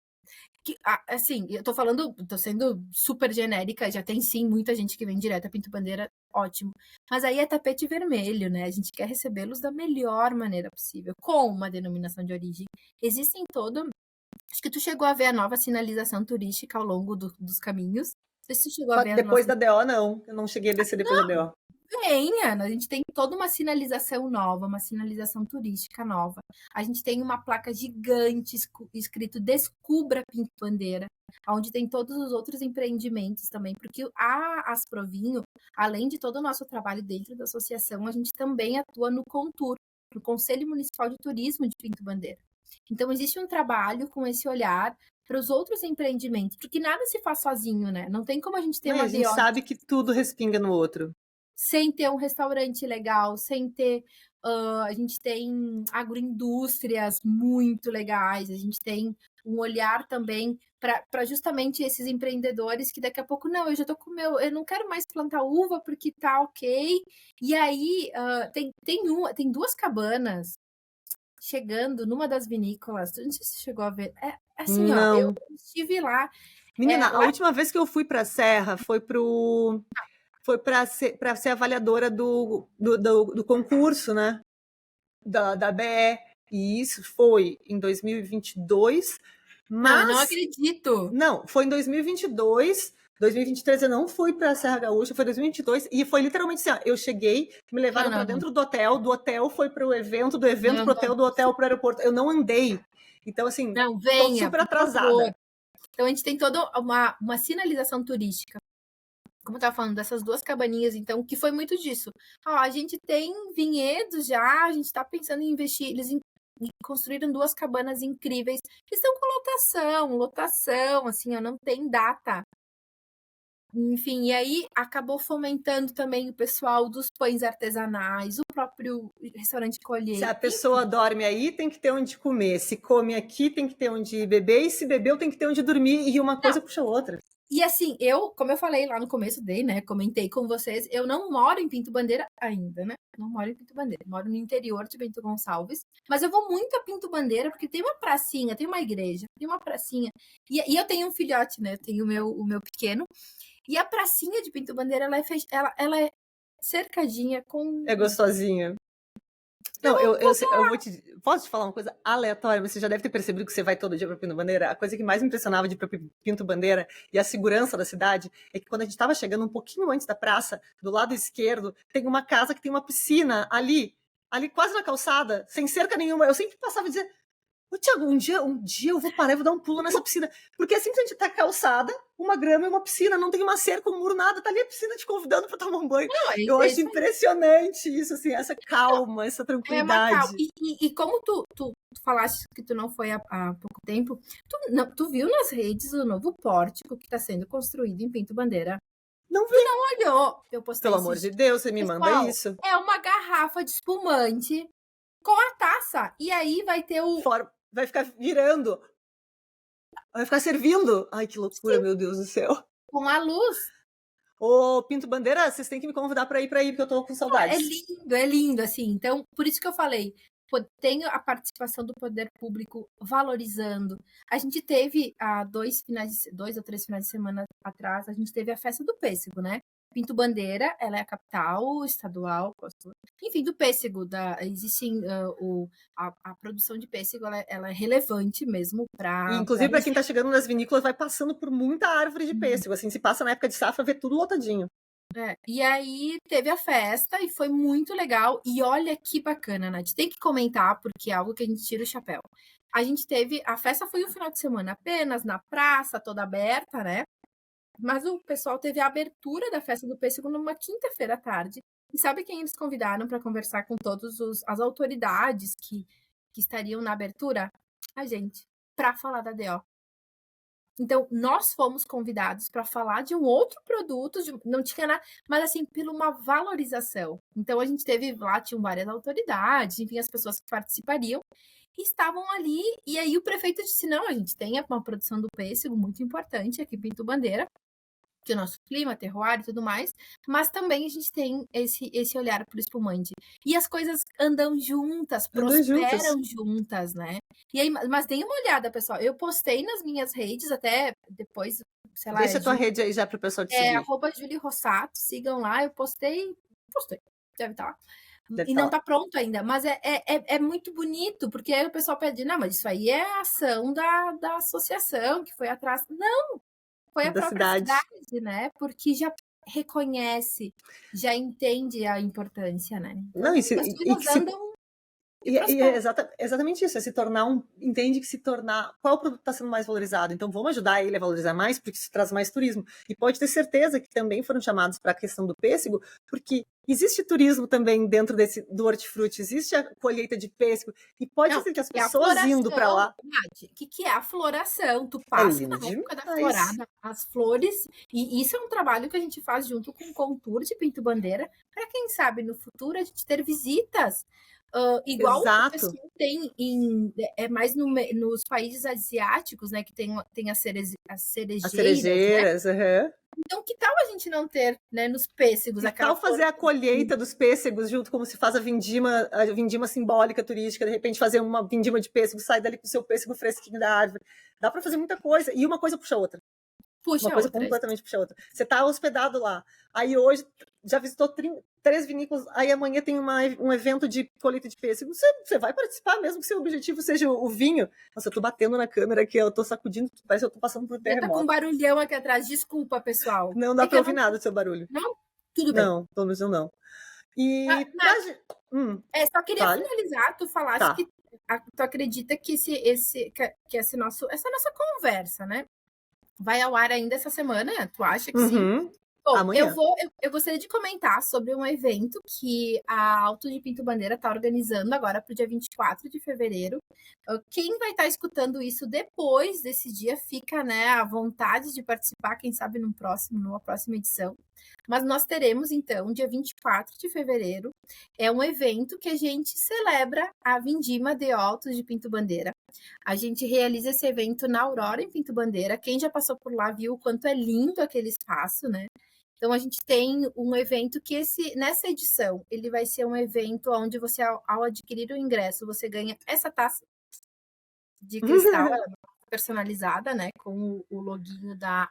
Speaker 2: Assim, eu tô sendo super genérica, já tem sim muita gente que vem direto a Pinto Bandeira, ótimo. Mas aí é tapete vermelho, né? A gente quer recebê-los da melhor maneira possível, com uma denominação de origem. Existem acho que tu chegou a ver a nova sinalização turística ao longo dos caminhos. Não sei se tu chegou a ver
Speaker 1: depois da DO, não. Eu não cheguei a descer depois da DO.
Speaker 2: Venha, a gente tem toda uma sinalização nova, uma sinalização turística nova. A gente tem uma placa gigante escrito Descubra Pinto Bandeira, onde tem todos os outros empreendimentos também, porque a Asprovinho, além de todo o nosso trabalho dentro da associação, a gente também atua no CONTUR, no Conselho Municipal de Turismo de Pinto Bandeira. Então, existe um trabalho com esse olhar para os outros empreendimentos, porque nada se faz sozinho, né? Não tem como a gente ter uma
Speaker 1: A gente sabe que tudo respinga no outro.
Speaker 2: Sem ter um restaurante legal, sem ter... a gente tem agroindústrias muito legais, a gente tem um olhar também para justamente esses empreendedores que daqui a pouco, não, eu já tô com eu não quero mais plantar uva porque tá ok. E aí, tem 2 cabanas chegando numa das vinícolas, não sei se você chegou a ver, assim,
Speaker 1: não.
Speaker 2: Ó, eu estive lá.
Speaker 1: Menina, a última vez que eu fui pra Serra foi para ser avaliadora do concurso, né? Da BE. E isso foi em 2022. Mas...
Speaker 2: Não acredito!
Speaker 1: Não, foi em 2022. 2023 eu não fui para a Serra Gaúcha, foi 2022. E foi literalmente assim: eu cheguei, me levaram para dentro do hotel foi para o evento, do evento para o hotel, do hotel para o aeroporto. Eu não andei. Então, assim,
Speaker 2: não, venha,
Speaker 1: tô super atrasada.
Speaker 2: Então, a gente tem toda uma sinalização turística. Como eu estava falando, dessas 2 cabaninhas, então, que foi muito disso. A gente tem vinhedos já, a gente está pensando em investir, eles construíram 2 cabanas incríveis, que estão com lotação, assim, não tem data. Enfim, e aí acabou fomentando também o pessoal dos pães artesanais, o próprio restaurante Colheita.
Speaker 1: Se a pessoa dorme aí, tem que ter onde comer. Se come aqui, tem que ter onde beber. E se bebeu, tem que ter onde dormir. E uma coisa puxa a outra.
Speaker 2: E assim, como eu falei lá no começo comentei com vocês, eu não moro em Pinto Bandeira ainda, né? Não moro em Pinto Bandeira, moro no interior de Bento Gonçalves, mas eu vou muito a Pinto Bandeira porque tem uma pracinha, tem uma igreja, tem uma pracinha. E eu tenho um filhote, né? Eu tenho o meu pequeno. E a pracinha de Pinto Bandeira, ela é cercadinha com...
Speaker 1: É gostosinha. Não, eu vou posso te falar uma coisa aleatória, mas você já deve ter percebido que você vai todo dia para Pinto Bandeira. A coisa que mais me impressionava de Pinto Bandeira e a segurança da cidade é que quando a gente estava chegando um pouquinho antes da praça, do lado esquerdo, tem uma casa que tem uma piscina ali quase na calçada, sem cerca nenhuma. Eu sempre passava e dizia: ô, Thiago, um dia eu vou parar e vou dar um pulo nessa piscina. Porque assim que a gente tá calçada, uma grama e uma piscina, não tem uma cerca, um muro, nada, tá ali a piscina te convidando para tomar um banho. Eu acho impressionante isso, assim, essa calma, essa tranquilidade.
Speaker 2: É uma calma. E como tu falaste que tu não foi há pouco tempo, tu viu nas redes o novo pórtico que está sendo construído em Pinto Bandeira?
Speaker 1: Não vi.
Speaker 2: Tu não olhou? Eu postei.
Speaker 1: Pelo amor de Deus, você me manda isso.
Speaker 2: É uma garrafa de espumante com a taça. E aí vai ter
Speaker 1: vai ficar virando. Vai ficar servindo? Ai, que loucura,
Speaker 2: Sim,
Speaker 1: meu Deus do céu.
Speaker 2: com a luz.
Speaker 1: Ô, Pinto Bandeira, vocês têm que me convidar para ir, porque eu tô com saudades.
Speaker 2: É lindo, assim. Então, por isso que eu falei, tem a participação do poder público valorizando. A gente teve, há 2 ou 3 finais de semana atrás, a gente teve a festa do pêssego, né? Pinto Bandeira, ela é a capital estadual, enfim, do pêssego. Existem, a produção de pêssego, ela é relevante mesmo
Speaker 1: E,
Speaker 2: para
Speaker 1: inclusive, para quem
Speaker 2: região.
Speaker 1: tá chegando nas vinícolas, vai passando por muita árvore de pêssego. Assim, se passa na época de safra, vê tudo lotadinho.
Speaker 2: E aí teve a festa e foi muito legal. E olha que bacana, Nath. Tem que comentar, porque é algo que a gente tira o chapéu. A gente teve. A festa foi um final de semana apenas, na praça, toda aberta, né? Mas o pessoal teve a abertura da festa do pêssego numa quinta-feira à tarde. E sabe quem eles convidaram para conversar com todas as autoridades que estariam na abertura? A gente, para falar da DO. Então, nós fomos convidados para falar de um outro produto, não tinha nada, mas assim, por uma valorização. Então, a gente teve lá, tinham várias autoridades, enfim, as pessoas que participariam, estavam ali, e aí o prefeito disse, não, a gente tem uma produção do pêssego muito importante aqui em Pinto Bandeira, que o nosso clima, terroir e tudo mais, mas também a gente tem esse olhar para o espumante. E as coisas andam juntas, prosperam juntas, né? E aí, mas deem uma olhada, pessoal. Eu postei nas minhas redes, até depois, sei lá...
Speaker 1: Deixa a tua rede aí já pro pessoal te seguir.
Speaker 2: @Julie Rossato, sigam lá, eu postei, deve estar lá.
Speaker 1: Deve
Speaker 2: E
Speaker 1: tá
Speaker 2: não
Speaker 1: lá.
Speaker 2: tá pronto ainda, mas é muito bonito, porque aí o pessoal pede, não, mas isso aí é a ação da associação que foi atrás. Não! Foi a
Speaker 1: Da
Speaker 2: própria
Speaker 1: cidade.
Speaker 2: cidade, né? Porque já reconhece, já entende a importância, né? Então,
Speaker 1: Não,
Speaker 2: as coisas andam e
Speaker 1: é
Speaker 2: prosperam.
Speaker 1: exatamente isso, é se tornar entende que se tornar, qual produto está sendo mais valorizado, então vamos ajudar ele a valorizar mais, porque isso traz mais turismo, e pode ter certeza que também foram chamados para a questão do pêssego, porque existe turismo também dentro do hortifruti, existe a colheita de pêssego, e pode ser que as pessoas indo para lá...
Speaker 2: Nath, o que é a floração? Tu
Speaker 1: É
Speaker 2: passa na
Speaker 1: lindo
Speaker 2: época da
Speaker 1: demais.
Speaker 2: florada, as flores, e isso é um trabalho que a gente faz junto com o Contour de Pinto Bandeira, para quem sabe no futuro a gente ter visitas. Igual o
Speaker 1: Exato.
Speaker 2: pessoal tem mais nos países asiáticos, né, que tem as cerejeiras,
Speaker 1: As cerejeiras,
Speaker 2: né? Então, que tal a gente não ter, né, nos pêssegos,
Speaker 1: que
Speaker 2: aquela
Speaker 1: tal fazer a colheita dos pêssegos junto, como se faz a vindima simbólica turística, de repente fazer uma vindima de pêssego, sai dali com o seu pêssego fresquinho da árvore. Dá para fazer muita coisa, e uma coisa puxa a outra.
Speaker 2: Puxa
Speaker 1: Uma coisa
Speaker 2: outra.
Speaker 1: completamente puxa a outra. Você está hospedado lá, aí hoje já visitou 3 vinícolas, aí amanhã tem um evento de colheita de pêssego, você vai participar, mesmo que seu objetivo seja o vinho. Nossa, eu tô batendo na câmera aqui, eu tô sacudindo, parece que eu tô passando por terremoto.
Speaker 2: Tá com um barulhão aqui atrás, desculpa, pessoal.
Speaker 1: Não dá para ouvir nada do seu barulho.
Speaker 2: Não? Tudo bem.
Speaker 1: Não, pelo menos eu não. E
Speaker 2: só queria finalizar, tu falaste que tu acredita que essa nossa conversa, né, vai ao ar ainda essa semana? Tu acha que sim? Bom,
Speaker 1: amanhã.
Speaker 2: eu gostaria de comentar sobre um evento que a Alto de Pinto Bandeira está organizando agora para o dia 24 de fevereiro. Quem vai estar escutando isso depois desse dia, fica, né, à vontade de participar, quem sabe numa próxima edição. Mas nós teremos, então, dia 24 de fevereiro, é um evento que a gente celebra a Vindima de Altos de Pinto Bandeira. A gente realiza esse evento na Aurora, em Pinto Bandeira. Quem já passou por lá viu o quanto é lindo aquele espaço, né? Então, a gente tem um evento que nessa edição, ele vai ser um evento onde você, ao adquirir o ingresso, você ganha essa taça de cristal, ela é personalizada, né? Com o loginho da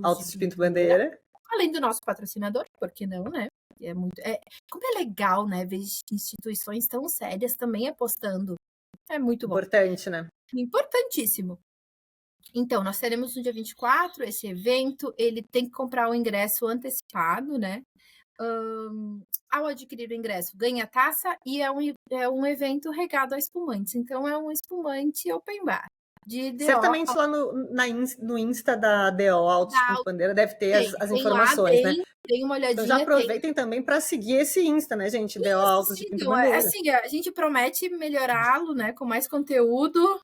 Speaker 1: Altos de Pinto Bandeira.
Speaker 2: Além do nosso patrocinador, por que não, né? Como é legal, né? Ver instituições tão sérias também apostando. É muito bom.
Speaker 1: Importante, né?
Speaker 2: Importantíssimo. Então, nós teremos no dia 24 esse evento, ele tem que comprar o ingresso antecipado, né? Ao adquirir o ingresso, ganha taça e é um evento regado a espumantes. Então, é um espumante open bar.
Speaker 1: Certamente lá no Insta da DO Altos de Pinto Bandeira deve ter as informações, né?
Speaker 2: Tem uma olhadinha.
Speaker 1: Então já aproveitem também para seguir esse Insta, né, gente? DO Altos de Pinto Bandeira.
Speaker 2: Assim, a gente promete melhorá-lo, né? Com mais conteúdo.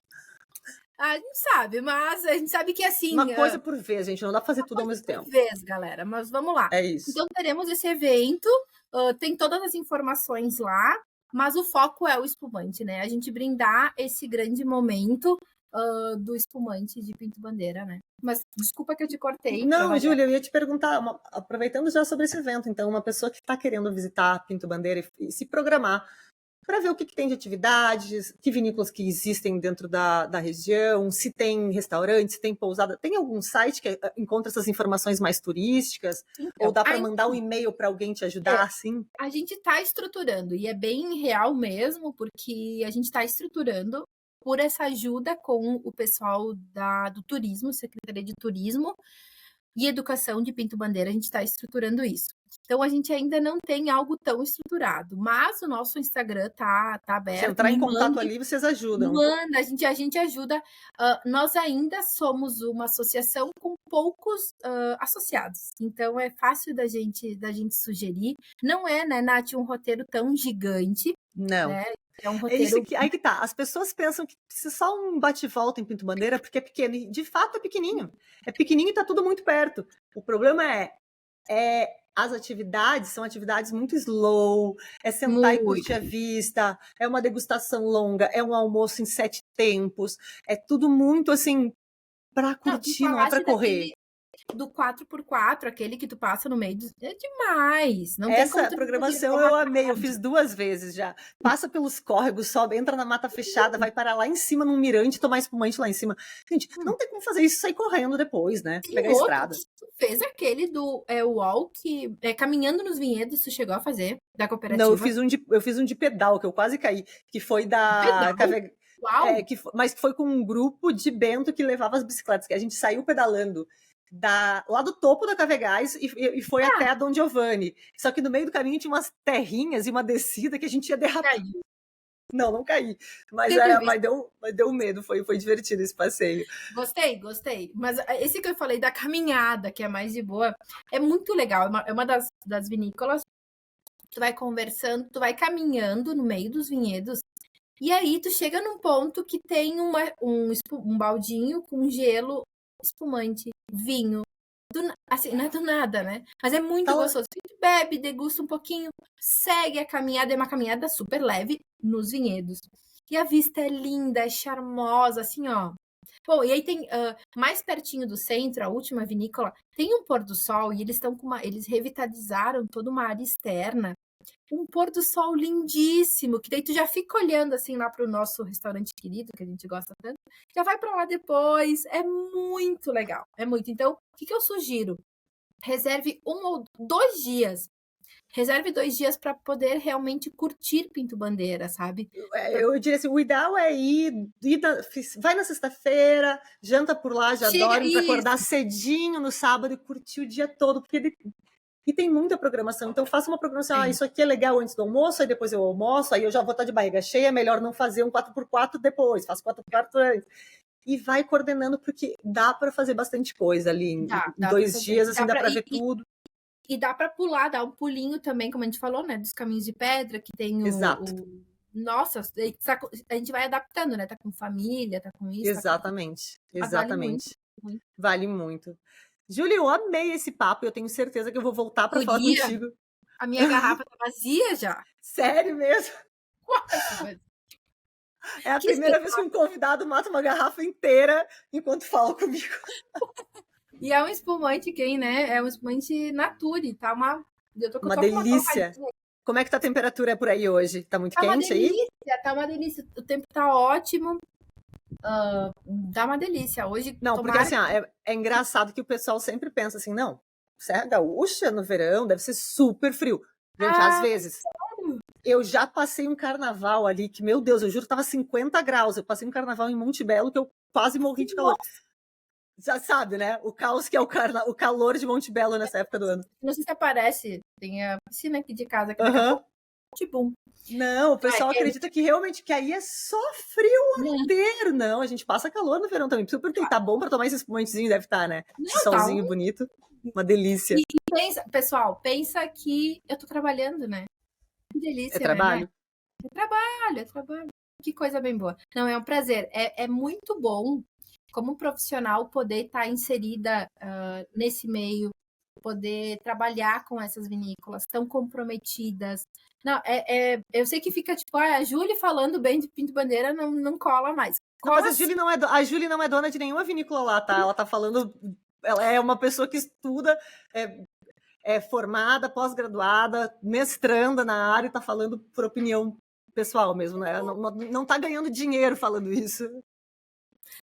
Speaker 2: A gente sabe, mas a gente sabe que assim...
Speaker 1: Uma coisa por vez, gente. Não dá para fazer tudo ao mesmo tempo.
Speaker 2: Uma vez, galera. Mas vamos lá.
Speaker 1: É isso.
Speaker 2: Então, teremos esse evento. Tem todas as informações lá. Mas o foco é o espumante, né? A gente brindar esse grande momento do espumante de Pinto Bandeira, né? Mas desculpa que eu te cortei.
Speaker 1: Não, Júlia, eu ia te perguntar, aproveitando já sobre esse evento, então, uma pessoa que está querendo visitar Pinto Bandeira e se programar para ver o que tem de atividades, que vinícolas que existem dentro da região, se tem restaurante, se tem pousada. Tem algum site que encontra essas informações mais turísticas?
Speaker 2: Então,
Speaker 1: ou dá para mandar um e-mail para alguém te ajudar, assim?
Speaker 2: A gente está estruturando, e é bem real mesmo, porque a gente está estruturando por essa ajuda com o pessoal do turismo, Secretaria de Turismo e Educação de Pinto Bandeira, a gente está estruturando isso. Então, a gente ainda não tem algo tão estruturado, mas o nosso Instagram tá aberto.
Speaker 1: Se entrar em contato ali, vocês ajudam.
Speaker 2: Manda, a gente ajuda. Nós ainda somos uma associação com poucos associados, então é fácil da gente sugerir. Não é, né, Nath, um roteiro tão gigante.
Speaker 1: Não.
Speaker 2: Né? É um
Speaker 1: É
Speaker 2: roteiro...
Speaker 1: isso que, aí que tá. As pessoas pensam que precisa só um bate-volta em Pinto Bandeira porque é pequeno. E de fato é pequenininho. É pequenininho e tá tudo muito perto. O problema as atividades são atividades muito slow, é sentar e curtir a vista, é uma degustação longa, é um almoço em 7 tempos, é tudo muito assim para curtir, não é para correr.
Speaker 2: Do 4x4, aquele que tu passa no meio, é demais. Não
Speaker 1: Essa
Speaker 2: tem
Speaker 1: programação eu amei, eu fiz 2 vezes já. Passa pelos córregos, sobe, entra na mata fechada, vai parar lá em cima num mirante, tomar espumante lá em cima. Gente, não tem como fazer isso e sair correndo depois, né? Pegar a estrada.
Speaker 2: Tu fez aquele do walk, caminhando nos vinhedos, tu chegou a fazer, da cooperativa?
Speaker 1: Não, eu fiz um de pedal, que eu quase caí, que foi da... mas que foi com um grupo de Bento que levava as bicicletas, que a gente saiu pedalando lá do topo da Cavegás e foi até a Dom Giovanni. Só que no meio do caminho tinha umas terrinhas e uma descida que a gente ia derrapar. Não caí. Mas deu medo, foi divertido esse passeio.
Speaker 2: Gostei. Mas esse que eu falei da caminhada, que é mais de boa, é muito legal. É uma das vinícolas. Tu vai conversando, tu vai caminhando no meio dos vinhedos. E aí tu chega num ponto que tem um baldinho com gelo, espumante, vinho. Assim, não é do nada, né? Mas é muito gostoso. Tu bebe, degusta um pouquinho, segue a caminhada. É uma caminhada super leve nos vinhedos. E a vista é linda, é charmosa, assim, ó. Bom, e aí tem, mais pertinho do centro, a última vinícola, tem um pôr do sol e eles estão eles revitalizaram toda uma área externa. Um pôr do sol lindíssimo, que daí tu já fica olhando assim lá pro nosso restaurante querido, que a gente gosta tanto, já vai para lá depois, é muito legal, é muito. Então, o que eu sugiro? Reserve 1 ou 2 dias. Reserve 2 dias para poder realmente curtir Pinto Bandeira, sabe?
Speaker 1: Eu diria assim, o ideal é vai na sexta-feira, janta por lá, já dorme para acordar cedinho no sábado e curtir o dia todo, porque e tem muita programação, então faça uma programação, isso aqui é legal antes do almoço, aí depois eu almoço, aí eu já vou estar de barriga cheia, é melhor não fazer um 4x4 depois, faço 4x4 antes. E vai coordenando, porque dá para fazer bastante coisa ali em 2 dias, assim, dá para ver tudo.
Speaker 2: E dá para pular, dar um pulinho também, como a gente falou, né, dos caminhos de pedra, que tem Nossa, a gente vai adaptando, né, tá com família, tá com isso.
Speaker 1: Exatamente. Vale muito. Júlia, eu amei esse papo, eu tenho certeza que eu vou voltar para falar contigo.
Speaker 2: A minha garrafa tá vazia já.
Speaker 1: Sério mesmo?
Speaker 2: Quase.
Speaker 1: É a primeira vez que um convidado mata uma garrafa inteira enquanto fala comigo.
Speaker 2: E é um espumante, né? É um espumante nature, tá uma
Speaker 1: delícia. Como é que tá a temperatura por aí hoje? Tá muito quente aí?
Speaker 2: Tá uma delícia. O tempo tá ótimo. Dá uma delícia. Hoje,
Speaker 1: não, porque assim, é engraçado que o pessoal sempre pensa assim, não, Serra Gaúcha no verão deve ser super frio. Gente, às vezes.
Speaker 2: Sério?
Speaker 1: Eu já passei um carnaval ali, que, meu Deus, eu juro, tava 50 graus. Eu passei um carnaval em Monte Belo que eu quase morri de calor. Já sabe, né? O caos que é o calor de Monte Belo nessa época do ano.
Speaker 2: Não sei se aparece, tem a piscina aqui de casa, que daqui a pouco, tipo...
Speaker 1: Não, o pessoal acredita que realmente que aí é só frio inteiro. Não, a gente passa calor no verão também. Super tá bom pra tomar esse espumantezinho, deve estar, né? Esse solzinho bonito. Uma delícia.
Speaker 2: E pessoal, pensa que eu tô trabalhando, né? Que delícia,
Speaker 1: É trabalho?
Speaker 2: Né? É trabalho. Que coisa bem boa. Não, é um prazer. É muito bom, como profissional, poder estar inserida nesse meio, poder trabalhar com essas vinícolas tão comprometidas. Não, eu sei que fica tipo, a Júlia falando bem de Pinto Bandeira não cola mais.
Speaker 1: Não, mas a Júlia não é dona de nenhuma vinícola lá, tá? Ela tá falando... Ela é uma pessoa que estuda, é formada, pós-graduada, mestranda na área e tá falando por opinião pessoal mesmo, né? Não tá ganhando dinheiro falando isso.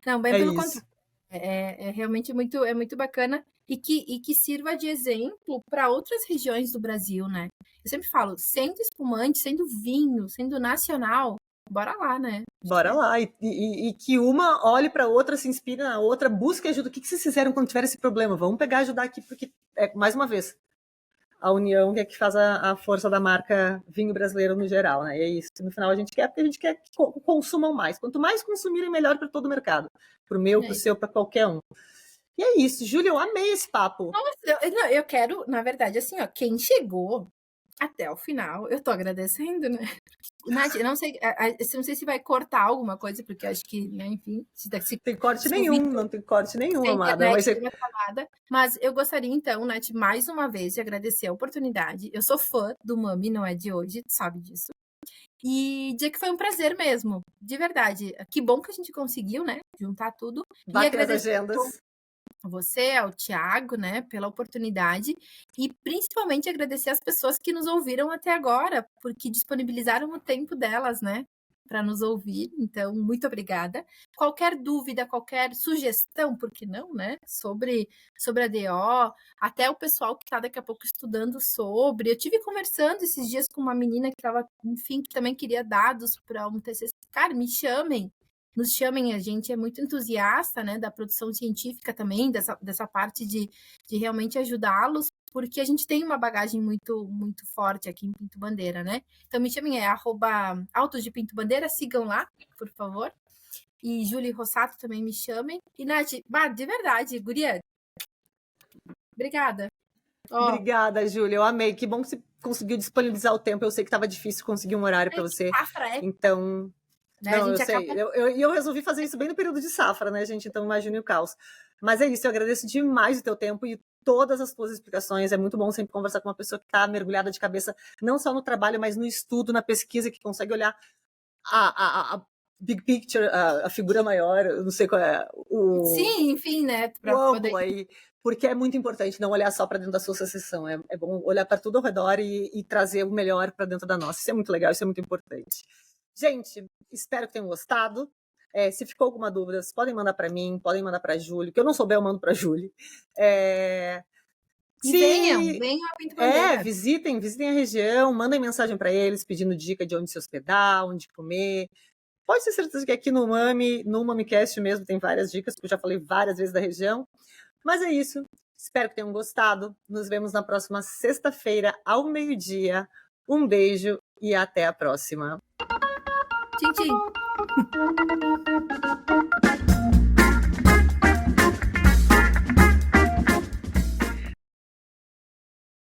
Speaker 2: Não, bem pelo contrário. É realmente muito bacana e que sirva de exemplo para outras regiões do Brasil, né? Eu sempre falo, sendo espumante, sendo vinho, sendo nacional, bora lá, né?
Speaker 1: Bora lá. E que uma olhe para a outra, se inspire na outra, busque ajuda. O que vocês fizeram quando tiveram esse problema? Vamos pegar e ajudar aqui, porque, mais uma vez, a união que é que faz a força da marca vinho brasileiro no geral, né? E é isso. No final a gente quer, porque a gente quer que consumam mais. Quanto mais consumirem, melhor para todo o mercado. Para o meu, para o seu, para qualquer um. E é isso, Júlia, eu amei esse papo.
Speaker 2: Nossa, eu quero, na verdade, assim, ó, quem chegou até o final, eu tô agradecendo, né? Nath, eu não sei se vai cortar alguma coisa, porque acho que, né, enfim...
Speaker 1: Tem corte nenhum, não tem corte nenhum, amada.
Speaker 2: Mas eu gostaria, então, Nath, mais uma vez, de agradecer a oportunidade. Eu sou fã do Mami, não é de hoje, tu sabe disso. E dizer que foi um prazer mesmo, de verdade. Que bom que a gente conseguiu, né, juntar tudo.
Speaker 1: Bater e agradecer as agendas.
Speaker 2: Você, ao Thiago, né, pela oportunidade e principalmente agradecer as pessoas que nos ouviram até agora, porque disponibilizaram o tempo delas, né, para nos ouvir. Então, muito obrigada. Qualquer dúvida, qualquer sugestão, por que não, né, sobre a DO, até o pessoal que está daqui a pouco estudando sobre. Eu tive conversando esses dias com uma menina que estava, enfim, que também queria dados para um TCC. Cara, me chamem. Nos chamem, a gente é muito entusiasta, né, da produção científica também, dessa parte de realmente ajudá-los, porque a gente tem uma bagagem muito, muito forte aqui em Pinto Bandeira, né? Então me chamem, @autos de Pinto Bandeira, sigam lá, por favor. E Júlia Rossato também me chamem. E Nath, de verdade, guria, obrigada.
Speaker 1: Obrigada, Júlia, eu amei. Que bom que você conseguiu disponibilizar o tempo. Eu sei que estava difícil conseguir um horário para você. Então... Né? Não, eu sei. Eu resolvi fazer isso bem no período de safra, né, gente? Então, imagine o caos. Mas é isso, eu agradeço demais o teu tempo e todas as tuas explicações. É muito bom sempre conversar com uma pessoa que está mergulhada de cabeça, não só no trabalho, mas no estudo, na pesquisa, que consegue olhar a big picture, a figura maior, eu não sei qual é o...
Speaker 2: Sim, enfim, né?
Speaker 1: O ângulo aí. Porque é muito importante não olhar só para dentro da sua associação. É bom olhar para tudo ao redor e trazer o melhor para dentro da nossa. Isso é muito legal, isso é muito importante. Gente, espero que tenham gostado. Se ficou alguma dúvida, vocês podem mandar para mim, podem mandar para a Júlia. Que eu não souber, eu mando para a Júlia.
Speaker 2: Venham a Pinto Bandeira.
Speaker 1: Visitem a região, mandem mensagem para eles, pedindo dica de onde se hospedar, onde comer. Pode ter certeza que aqui no MamiCast mesmo, tem várias dicas, porque eu já falei várias vezes da região. Mas é isso. Espero que tenham gostado. Nos vemos na próxima sexta-feira, ao meio-dia. Um beijo e até a próxima.
Speaker 2: Tchim, tchim.